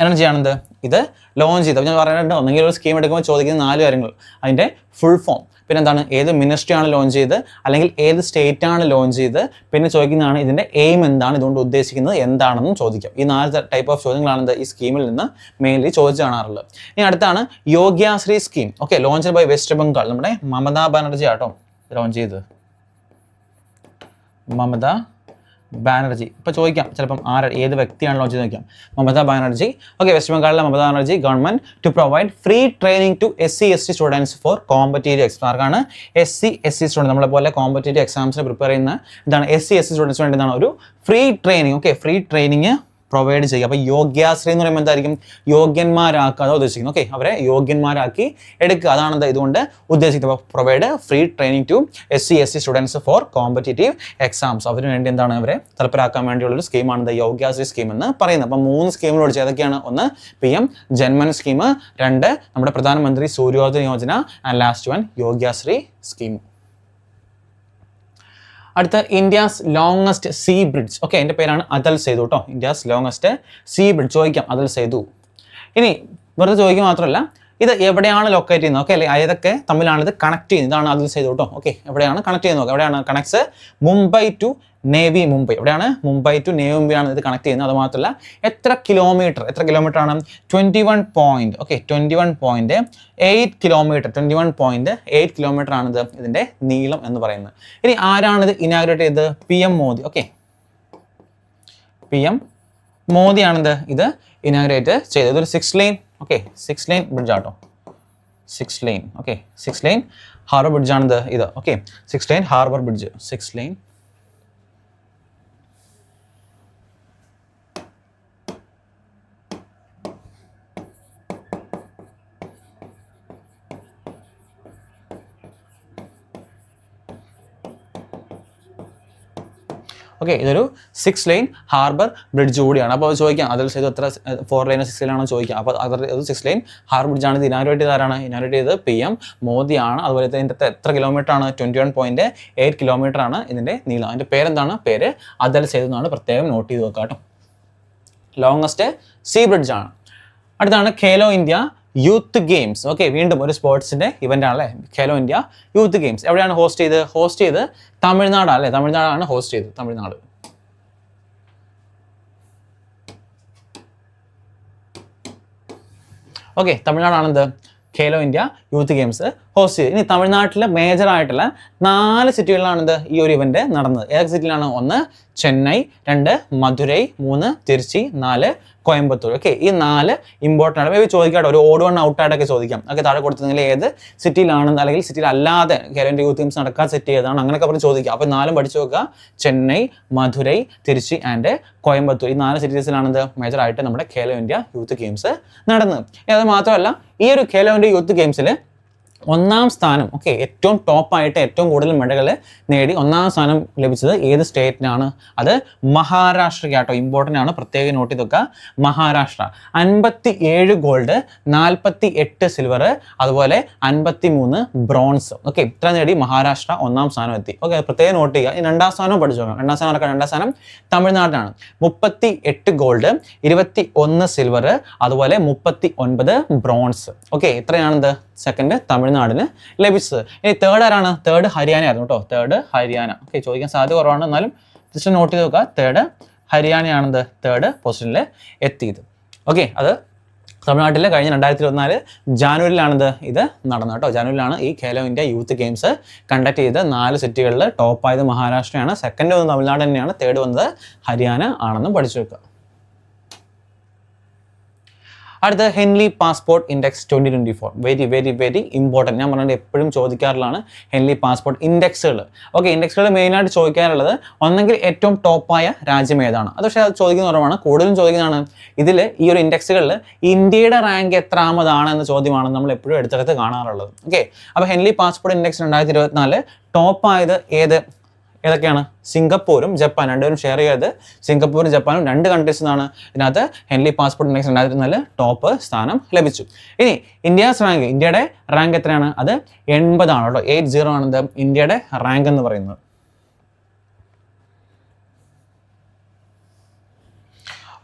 [SPEAKER 1] energy ആണെന്ത് ഇത് ലോഞ്ച് ചെയ്തത്. ഞാൻ പറയുന്നുണ്ട് ഒന്നെങ്കിൽ ഒരു സ്കീം എടുക്കുമ്പോൾ ചോദിക്കുന്ന 4 കാര്യങ്ങൾ, അതിൻ്റെ ഫുൾ ഫോം, പിന്നെ എന്താണ് ഏത് മിനിസ്ട്രി ആണ് ലോഞ്ച് ചെയ്ത്, അല്ലെങ്കിൽ ഏത് സ്റ്റേറ്റ് ആണ് ലോഞ്ച് ചെയ്ത്, പിന്നെ ചോദിക്കുന്നതാണ് ഇതിൻ്റെ എയിം എന്താണ്, ഇതുകൊണ്ട് ഉദ്ദേശിക്കുന്നത് എന്താണെന്നും ചോദിക്കാം. ഈ 4 ടൈപ്പ് ഓഫ് ചോദ്യങ്ങളാണ് ഈ സ്കീമിൽ നിന്ന് മെയിൻലി ചോദിച്ചു കാണാറുള്ളത്. ഇനി അടുത്താണ് Yogyashree scheme. Okay, launch by West Bengal. നമ്മുടെ മമതാ ബാനർജി ആട്ടോ ലോഞ്ച് ചെയ്തത്. മമതാ ബാനർജി. ഇപ്പോൾ ചോദിക്കാം ചിലപ്പം ഏത് വ്യക്തിയാണ് ലോഞ്ച് ചെയ്ത് നോക്കാം. മമതാ ബാനർജി. ഓക്കെ, വെസ്റ്റ് ബംഗാളിലെ Mamata Banerjee government to provide free training to SC/ST students for competitive exam. ആർക്കാണ്? SC/ST student. നമ്മളെ പോലെ കോമ്പറ്റേറ്റീവ് എക്സാംസിന് പ്രിപ്പയർ ചെയ്യുന്ന ഇതാണ് SC/ST സ്റ്റുഡൻസിന് വേണ്ടി എന്താണ് ഒരു free training. Okay, free training provide ചെയ്യുക. അപ്പോൾ യോഗ്യാശ്രീ എന്ന് പറയുമ്പോൾ എന്തായിരിക്കും? യോഗ്യന്മാരാക്കുക അതാണ് ഉദ്ദേശിക്കുന്നത്. ഓക്കെ, അവരെ യോഗ്യന്മാരാക്കി എടുക്കുക, അതാണ് ഇതുകൊണ്ട് ഉദ്ദേശിക്കുന്നത്. അപ്പോൾ provide free training to SC/ST students for competitive exams. അതിന് വേണ്ടി എന്താണ് അവരെ തലപ്പരാക്കാൻ വേണ്ടിയുള്ളൊരു സ്കീമാണ് യോഗ്യാശ്രീ സ്കീം എന്ന് പറയുന്നത്. അപ്പോൾ 3 സ്കീമുകൾ പഠിച്ചത് ഏതൊക്കെയാണ്? 1 PM ജൻമൻ സ്കീം, 2 നമ്മുടെ പ്രധാനമന്ത്രി Suryodaya Yojana, and last 1 Yogyashree scheme. അടുത്ത India's longest sea bridge. Okay, എൻ്റെ പേരാണ് അതൽ സേതു കേട്ടോ. ഇന്ത്യാസ് ലോങ്ങസ്റ്റ് സീ ബ്രിഡ്ജ് ചോദിക്കാം, അതൽ സേതു. ഇനി വെറുതെ ചോദിക്കുക മാത്രമല്ല ഇത് എവിടെയാണ് ലൊക്കേറ്റ് ചെയ്യുന്നത്. ഓക്കെ, അല്ലെ ഏതൊക്കെ തമ്മിലാണ് ഇത് കണക്ട് ചെയ്യുന്നത്, ഇതാണ് അതൽ സേതു കേട്ടോ. ഓക്കെ, എവിടെയാണ് കണക്ട് ചെയ്യുന്നത് നോക്കാം. എവിടെയാണ് കണക്ട്സ്? മുംബൈ ടു നേവി മുംബൈ. എവിടെയാണ്? മുംബൈ ടു നേവി മുംബൈ ആണ് ഇത് കണക്ട് ചെയ്യുന്നത്. അത് മാത്രമല്ല എത്ര കിലോമീറ്റർ ആണ്? 21.8 കിലോമീറ്റർ. 21.8 കിലോമീറ്റർ ആണിത് ഇതിൻ്റെ നീളം എന്ന് പറയുന്നത്. ഇനി ആരാണിത് ഇനാഗ്രേറ്റ് ചെയ്തത്? PM മോദി. ഓക്കെ, PM മോദിയാണിത് ഇത് ഇനാഗ്രേറ്റ് ചെയ്തത്. ഇതൊരു 6 ലൈൻ. ഓക്കെ, 6 ലൈൻ ബ്രിഡ്ജ് ആട്ടോ. 6 line. Okay, 6 line harbour bridge ആണിത് ഇത്. Okay, 6 line harbour bridge. 6 line okay, ഇതൊരു 6 ലൈൻ ഹാർബർ ബ്രിഡ്ജ് കൂടിയാണ്. അപ്പോൾ ചോദിക്കാം അതിൽ ചെയ്ത് എത്ര 4 ലൈനോ 6 ലൈനാണോ ചോദിക്കാം. അപ്പോൾ അത് 6 ലൈൻ ഹാർബർ ബ്രിഡ്ജാണ്. ഇത് ഇനാഗ്രേറ്റ് ചെയ്ത് ആരാണ്? ഇനാഗ്രേറ്റ് ചെയ്ത് PM മോദിയാണ്. അതുപോലെ ഇതിൻ്റെ എത്ര കിലോമീറ്റർ ആണ്? 21.8 കിലോമീറ്റർ ആണ് ഇതിൻ്റെ നീളം. അതിൻ്റെ പേരെന്താണ്? പേര് അദൽ സേതു എന്നാണ്. പ്രത്യേകം നോട്ട് ചെയ്ത് വെക്കാം കേട്ടോ. ലോങ്ങസ്റ്റ് സീ ബ്രിഡ്ജ് ആണ്. അടുത്താണ് Khelo India youth games. Okay, വീണ്ടും ഒരു സ്പോർട്സിൻ്റെ ഇവൻ്റ് ആണല്ലേ ഖേലോ ഇന്ത്യ യൂത്ത് ഗെയിംസ്. എവിടെയാണ് ഹോസ്റ്റ് ചെയ്ത് തമിഴ്നാടാണ് അല്ലേ? തമിഴ്നാടാണ് ഹോസ്റ്റ് ചെയ്തത്. Tamil Nadu. Okay, തമിഴ്നാടാണെന്ത് Khelo India youth games host ചെയ്ത്. ഇനി തമിഴ്നാട്ടിലെ മേജർ ആയിട്ടുള്ള 4 സിറ്റികളിലാണിത് ഈ ഒരു ഇവന്റ് നടന്നത്. ഏതൊക്കെ സിറ്റിയിലാണ്? 1 ചെന്നൈ, 2 മധുരൈ, 3 തിരുച്ചി, 4 കോയമ്പത്തൂർ. ഓക്കെ, ഈ 4 ഇമ്പോർട്ടൻ്റ് ആണ്. മേബി ചോദിക്കാട്ടോ, ഒരു ഓഡ് വൺ ഔട്ടായിട്ടൊക്കെ ചോദിക്കാം. ഓക്കെ, താഴെ കൊടുത്തെങ്കിൽ ഏത് സിറ്റിയിലാണെന്ന്, അല്ലെങ്കിൽ സിറ്റിയിൽ അല്ലാതെ ഖേലോ ഇന്ത്യ യൂത്ത് ഗെയിംസ് നടക്കാൻ സെറ്റ് ചെയ്തതാണ്, അങ്ങനെയൊക്കെ പറഞ്ഞ് ചോദിക്കാം. അപ്പോൾ 4 പഠിച്ചു നോക്കുക. ചെന്നൈ, മധുരൈ, തിരുച്ചി ആൻഡ് കോയമ്പത്തൂർ. ഈ 4 സിറ്റീസിലാണിത് മേജർ ആയിട്ട് നമ്മുടെ ഖേലോ ഇന്ത്യ യൂത്ത് ഗെയിംസ് നടന്നത്. അത് മാത്രമല്ല, ഈ ഒരു ഖേലോ ഇന്ത്യ യൂത്ത് ഗെയിംസിൽ 1ാം സ്ഥാനം, ഓക്കെ, ഏറ്റവും ടോപ്പായിട്ട് ഏറ്റവും കൂടുതൽ മെഡലുകൾ നേടി 1ാം സ്ഥാനം ലഭിച്ചത് ഏത് സ്റ്റേറ്റിനാണ്? അത് മഹാരാഷ്ട്രയ്ക്കാട്ടോ. ഇമ്പോർട്ടൻ്റ് ആണ്, പ്രത്യേകം നോട്ട് ചെയ്ത് വെക്കുക. മഹാരാഷ്ട്ര 57 ഗോൾഡ്, 48 സിൽവർ, അതുപോലെ 53 ബ്രോൺസ്. ഓക്കെ, ഇത്ര നേടി മഹാരാഷ്ട്ര 1ാം സ്ഥാനം എത്തി. ഓക്കെ, പ്രത്യേകം നോട്ട് ചെയ്യുക. ഈ 2ാം സ്ഥാനം പഠിച്ചു നോക്കാം. 2ാം സ്ഥാനം തമിഴ്നാട്ടിലാണ്. 38 ഗോൾഡ്, 21 സിൽവർ, അതുപോലെ 39 ബ്രോൺസ്. ഓക്കെ, ഇത്രയാണിത് സെക്കൻഡ് തമിഴ്നാടിന് ലഭിച്ചത്. ഇനി തേർഡ് ആരാണ്? തേർഡ് ഹരിയാന ആയിരുന്നു കേട്ടോ. തേർഡ് ഹരിയാന. ഓക്കെ, ചോദിക്കാൻ സാധ്യത കുറവാണ്, എന്നാലും ജസ്റ്റ് നോട്ട് ചെയ്ത് നോക്കുക. തേർഡ് ഹരിയാനയാണെന്ത് തേർഡ് പൊസിഷനിൽ എത്തിയത്. ഓക്കെ, അത് തമിഴ്നാട്ടിൽ കഴിഞ്ഞ 2024 ജാനുവരിയിലാണിത് ഇത് നടന്നത് കേട്ടോ. ജാനുവരിയിലാണ് ഈ Khelo India youth games conduct ചെയ്ത് 4 സിറ്റികളിൽ ടോപ്പായത് മഹാരാഷ്ട്രയാണ്. സെക്കൻഡ് വന്നത് തമിഴ്നാട് തന്നെയാണ്. തേർഡ് വന്നത് ഹരിയാന ആണെന്നും പഠിച്ചു വെക്കുക. അടുത്ത Henley passport index 2024. Very very very important. ഞാൻ പറഞ്ഞിട്ട് എപ്പോഴും ചോദിക്കാറുള്ളതാണ് ഹെൻലി പാസ്പോർട്ട് ഇൻഡെക്സുകൾ. ഓക്കെ, ഇൻഡെക്സുകൾ മെയിനായിട്ട് ചോദിക്കാറുള്ളത് ഒന്നെങ്കിൽ ഏറ്റവും ടോപ്പായ രാജ്യം ഏതാണ്. അത് പക്ഷേ അത് ചോദിക്കുന്ന കുറവാണ്. കൂടുതലും ചോദിക്കുന്നതാണ് ഇതിൽ ഈ ഒരു ഇൻഡെക്സുകളിൽ ഇന്ത്യയുടെ റാങ്ക് എത്രാമതാണ് എന്ന ചോദ്യമാണ് നമ്മൾ എപ്പോഴും എടുത്തെടുത്ത് കാണാറുള്ളത്. ഓക്കെ, അപ്പോൾ ഹെൻലി പാസ്പോർട്ട് ഇൻഡെക്സ് 2024 ടോപ്പായത് ഏതൊക്കെയാണ്? സിംഗപ്പൂരും ജപ്പാൻ രണ്ടുപേരും ഷെയർ ചെയ്ത് സിംഗപ്പൂരും ജപ്പാനും 2 കൺട്രീസിൽ നിന്നാണ് ഇതിനകത്ത് ഹെൻലി പാസ്പോർട്ട് ഇൻഡെക്സ് 2024 ടോപ്പ് സ്ഥാനം ലഭിച്ചു. ഇനി ഇന്ത്യയുടെ റാങ്ക് എത്രയാണ്? അത് 80 ആണ് കേട്ടോ. 80 ആണ് ഇന്ത്യയുടെ റാങ്ക് എന്ന് പറയുന്നത്.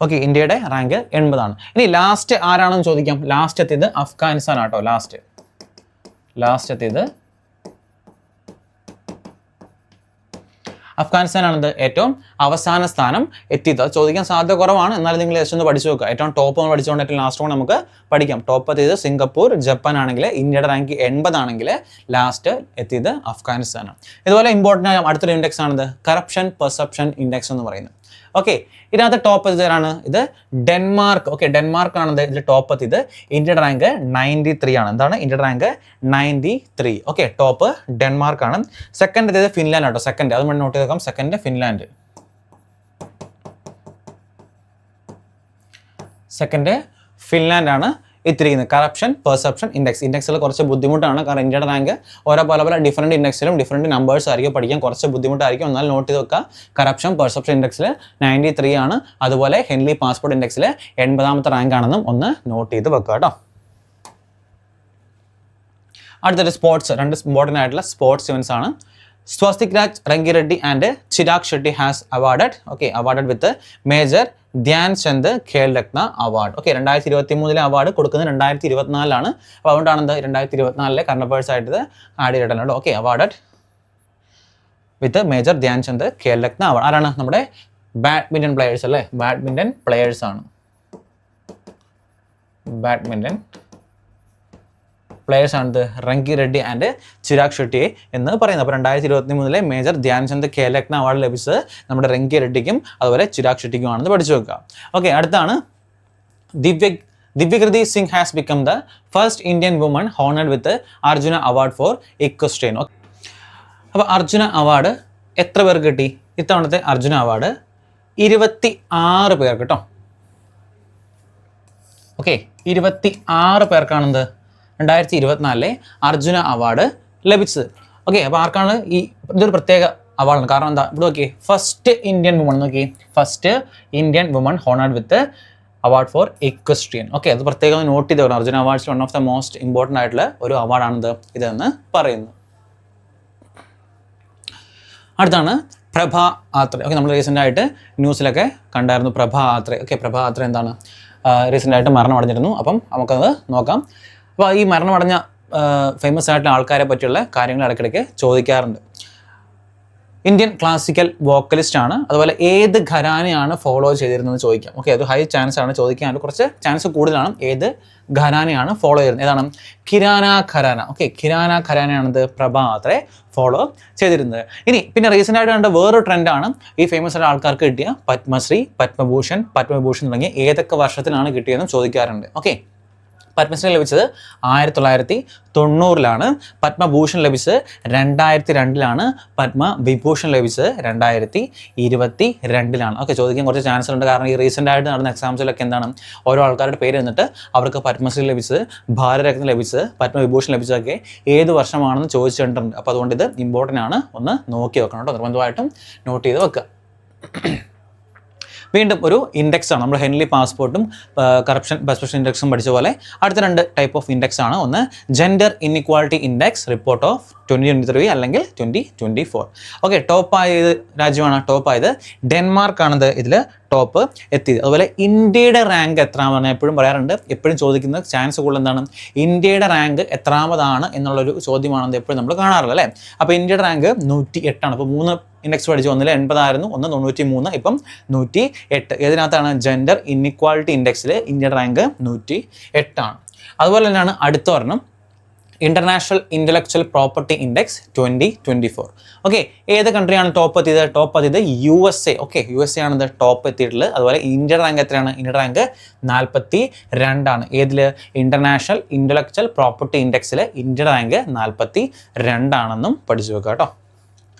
[SPEAKER 1] ഓക്കെ, ഇന്ത്യയുടെ റാങ്ക് 80 ആണ്. ഇനി ലാസ്റ്റ് ആരാണെന്ന് ചോദിക്കാം. ലാസ്റ്റ് എത്തിയത് അഫ്ഗാനിസ്ഥാൻ ആട്ടോ. ലാസ്റ്റ് എത്തിയത് അഫ്ഗാനിസ്ഥാനാണ് ഏറ്റവും അവസാന സ്ഥാനം എത്തിയത്. അത് ചോദിക്കാൻ സാധ്യത കുറവാണ്, എന്നാലും നിങ്ങൾ ജസ്റ്റ് ഒന്ന് പഠിച്ചു നോക്കുക. ഏറ്റവും ടോപ്പ് ഒന്ന് പഠിച്ചുകൊണ്ട് ഏറ്റവും ലാസ്റ്റ് കൊണ്ട് നമുക്ക് പഠിക്കാം. ടോപ്പ് എത്തിയത് സിംഗപ്പൂർ, ജപ്പാൻ ആണെങ്കിൽ ഇന്ത്യയുടെ റാങ്ക് 80 ആണെങ്കിൽ ലാസ്റ്റ് എത്തിയത് അഫ്ഗാനിസ്ഥാനാണ്. ഇതുപോലെ ഇമ്പോർട്ടൻ്റ് ആയ അടുത്തൊരു ഇൻഡെക്സ് ആണിത് കറപ്ഷൻ പെർസെപ്ഷൻ ഇൻഡെക്സ് എന്ന് പറയുന്നത്. ഓക്കെ, ഇതിനകത്ത് ടോപ്പ് എത്തിയതാണ് ഇത് ഡെൻമാർക്ക്. ഓക്കെ, ഡെൻമാർക്ക് ആണ് ഇതിൽ ടോപ്പ് എത്തിയത്. ഇന്ത്യയുടെ റാങ്ക് 93 ആണ്. എന്താണ് ഇന്ത്യയുടെ റാങ്ക്? 93. ഓക്കെ, ടോപ്പ് ഡെൻമാർക്ക് ആണ്. സെക്കൻഡ് എത്തിയത് ഫിൻലാൻഡ് ആട്ടോ. സെക്കൻഡ് അത് നോട്ട് ചെയ്തേക്കാം. Second Finland. സെക്കൻഡ് ഫിൻലാൻഡ് ആണ് എത്തിയിരിക്കുന്നത്. കറപ്ഷൻ പെർസെപ്ഷൻ ഇൻഡെക്സുകൾ കുറച്ച് ബുദ്ധിമുട്ടാണ്. കാരണം ഇന്ത്യയുടെ റാങ്ക് ഓരോ പല ഡിഫറൻറ്റ് ഇൻഡെക്സിലും ഡിഫറൻറ്റ് നമ്പേഴ്സ് ആയിരിക്കും. പഠിക്കാൻ കുറച്ച് ബുദ്ധിമുട്ടായിരിക്കും, എന്നാൽ നോട്ട് ചെയ്ത് വെക്കുക. കറപ്ഷൻ പെർസെപ്ഷൻ ഇൻഡെക്സിൽ 93 ആണ്. അതുപോലെ ഹെൻലി പാസ്പോർട്ട് ഇൻഡെക്സിൽ 80ാമത്തെ റാങ്ക് ആണെന്നും ഒന്ന് നോട്ട് ചെയ്ത് വെക്കുക കേട്ടോ. അടുത്തൊരു സ്പോർട്സ്, 2 ഇമ്പോർട്ടൻ്റ് ആയിട്ടുള്ള സ്പോർട്സ് ഇവൻറ്റ്സ് ആണ്. Satwik Raj Rankireddy and Chirag Shetty has awarded with Major Dhyan Chand Khel Ratna award. Okay, 2023 award കൊടുക്കുന്നത് 2024 അപ്പോൾ അതുകൊണ്ടാണ് 2024 കറണ്ട് അഫയേഴ്സ് ആയിട്ട് ആഡ് ചെയ്തിട്ടുണ്ട്. Okay, awarded with Major Dhyan Chand Khel Ratna award. ആരാണ്? നമ്മുടെ ബാഡ്മിൻ്റൺ പ്ലെയേഴ്സ് അല്ലേ? ബാഡ്മിൻ്റൺ പ്ലെയേഴ്സ് ആണ്. ബാഡ്മിൻ്റൺ പ്ലെയേഴ്സ് ആണ് റങ്കി റെഡ്ഡി ആൻഡ് ചിരാഗ് ഷെട്ടി എന്ന് പറയുന്നത്. അപ്പോൾ 2023 മേജർ ധ്യാൻചന്ദ് ഖേൽ രത്ന അവാർഡ് ലഭിച്ചത് നമ്മുടെ റങ്കി റെഡ്ഡിക്കും അതുപോലെ ചിരാഗ് ഷെട്ടിക്കുമാണെന്ന് പഠിച്ചു വെക്കുക. ഓക്കെ, അടുത്താണ് Divyakriti Singh has become the first Indian woman honoured with Arjuna award for equestrian. അപ്പോൾ അർജുന അവാർഡ് എത്ര പേർക്ക് കിട്ടി? ഇത്തവണത്തെ അർജുന അവാർഡ് 26 പേർക്ക് കേട്ടോ. ഓക്കെ, 26 പേർക്കാണെന്ത് 2024 അർജുന അവാർഡ് ലഭിച്ചത്. ഓക്കെ, അപ്പോൾ ആർക്കാണ് ഇതൊരു പ്രത്യേക അവാർഡാണ്. കാരണം എന്താ, ഇവിടെ നോക്കി, ഫസ്റ്റ് ഇന്ത്യൻ വുമൺ, നോക്കി, first Indian woman honoured with award for equestrian. Okay, അത് പ്രത്യേകം നോട്ട് ചെയ്ത് വേണം. Arjuna awards one of the most important ആയിട്ടുള്ള ഒരു അവാർഡാണിത് ഇതെന്ന് പറയുന്നത്. അടുത്താണ് പ്രഭ ആത്രെ. ഓക്കെ, നമ്മൾ റീസെൻ്റ് ആയിട്ട് ന്യൂസിലൊക്കെ കണ്ടായിരുന്നു പ്രഭ ആത്രെ. ഓക്കെ, പ്രഭ ആത്രെ എന്താണ്, റീസെൻ്റ് ആയിട്ട് മരണമടഞ്ഞിരുന്നു. അപ്പം നമുക്കത് നോക്കാം. അപ്പോൾ ഈ മരണമടഞ്ഞ ഫേമസ് ആയിട്ടുള്ള ആൾക്കാരെ പറ്റിയുള്ള കാര്യങ്ങൾ ഇടയ്ക്കിടയ്ക്ക് ചോദിക്കാറുണ്ട്. ഇന്ത്യൻ ക്ലാസിക്കൽ വോക്കലിസ്റ്റ് ആണ്. അതുപോലെ ഏത് ഘരാനയാണ് ഫോളോ ചെയ്തിരുന്നതെന്ന് ചോദിക്കാം. ഓക്കെ, അത് ഹൈ ചാൻസ് ആണ് ചോദിക്കാൻ, കുറച്ച് ചാൻസ് കൂടുതലാണ്. ഏത് ഘരാനയാണ് ഫോളോ ചെയ്തിരുന്നത്, ഏതാണ്, കിരാന ഘരാന. ഓക്കെ, കിരാന ഘരാനയാണിത് പ്രഭ ആത്രെ ഫോളോ ചെയ്തിരുന്നത്. ഇനി പിന്നെ റീസെൻ്റ് ആയിട്ട് കണ്ട വേറൊരു ട്രെൻഡാണ് ഈ ഫേമസ് ആയിട്ട് ആൾക്കാർക്ക് കിട്ടിയ പത്മശ്രീ, പത്മഭൂഷൺ തുടങ്ങിയ ഏതൊക്കെ വർഷത്തിലാണ് കിട്ടിയതെന്ന് ചോദിക്കാറുണ്ട്. ഓക്കെ, പത്മശ്രീ ലഭിച്ചത് 1990-ലാണ്, പത്മഭൂഷൺ ലഭിച്ചത് 2002-ലാണ്, പത്മവിഭൂഷൺ ലഭിച്ചത് 2022-ലാണ്. ഓക്കെ, ചോദിക്കാൻ കുറച്ച് ചാൻസ് ഉണ്ട്. കാരണം ഈ റീസെൻ്റ് ആയിട്ട് നടന്ന എക്സാംസിലൊക്കെ എന്താണ്, ഓരോ ആൾക്കാരുടെ പേര് എന്നിട്ട് അവർക്ക് പത്മശ്രീ ലഭിച്ചത്, ഭാരതരത്ന ലഭിച്ചത്, പത്മവിഭൂഷൺ ലഭിച്ചതൊക്കെ ഏത് വർഷമാണെന്ന് ചോദിച്ചിട്ടുണ്ട്. അപ്പോൾ അതുകൊണ്ട് ഇത് ഇമ്പോർട്ടൻ്റ് ആണ്, ഒന്ന് നോക്കി വെക്കണം കേട്ടോ, നിർബന്ധമായിട്ടും നോട്ട് ചെയ്ത് വെക്കുക. വീണ്ടും ഒരു ഇൻഡെക്സ് ആണ്. നമ്മൾ ഹെൻലി പാസ്പോർട്ടും കറപ്ഷൻ പെർസെപ്ഷൻ ഇൻഡെക്സും പഠിച്ച പോലെ അടുത്ത 2 ടൈപ്പ് ഓഫ് ഇൻഡെക്സ് ആണ്. ഒന്ന് gender inequality index report of 2023 അല്ലെങ്കിൽ 2024. ഓക്കെ, ടോപ്പായത് രാജ്യമാണ്, ടോപ്പായത് ഡെൻമാർക്കാണിത് ഇതിൽ ടോപ്പ് എത്തിയത്. അതുപോലെ ഇന്ത്യയുടെ റാങ്ക് എത്രാമെന്ന് പറഞ്ഞാൽ എപ്പോഴും പറയാറുണ്ട്, എപ്പോഴും ചോദിക്കുന്ന ചാൻസ് കൂടുതൽ എന്താണ്, ഇന്ത്യയുടെ റാങ്ക് എത്രാമതാണ് എന്നുള്ളൊരു ചോദ്യമാണെന്ന് എപ്പോഴും നമ്മൾ കാണാറുള്ളത് അല്ലേ. അപ്പോൾ ഇന്ത്യയുടെ റാങ്ക് 108 ആണ്. അപ്പോൾ 3 ഇൻഡെക്സ് പഠിച്ചു, ഒന്നിൽ 80 ആയിരുന്നു, ഒന്ന് 93, ഇപ്പം 108. ഏതിനകത്താണ്, ജെൻഡർ ഇൻഇക്വാളിറ്റി ഇൻഡെക്സിൽ ഇന്ത്യയുടെ റാങ്ക് 108 ആണ്. അതുപോലെ തന്നെയാണ് അടുത്ത ഒരെണ്ണം international intellectual property index 2024. Okay, ഏത് കൺട്രിയാണ് ടോപ്പ് എത്തിയത്, USA. ഓക്കെ, USA ആണ് ടോപ്പ് എത്തിയിട്ടുള്ളത്. അതുപോലെ ഇന്ത്യയുടെ റാങ്ക് എത്രയാണ്, ഇന്ത്യയുടെ റാങ്ക് 42 ഏതിൽ, ഇന്റർനാഷണൽ ഇന്റലക്ച്വൽ പ്രോപ്പർട്ടി ഇൻഡെക്സിൽ ഇന്ത്യയുടെ റാങ്ക് 42 പഠിച്ചു വെക്കുക കേട്ടോ.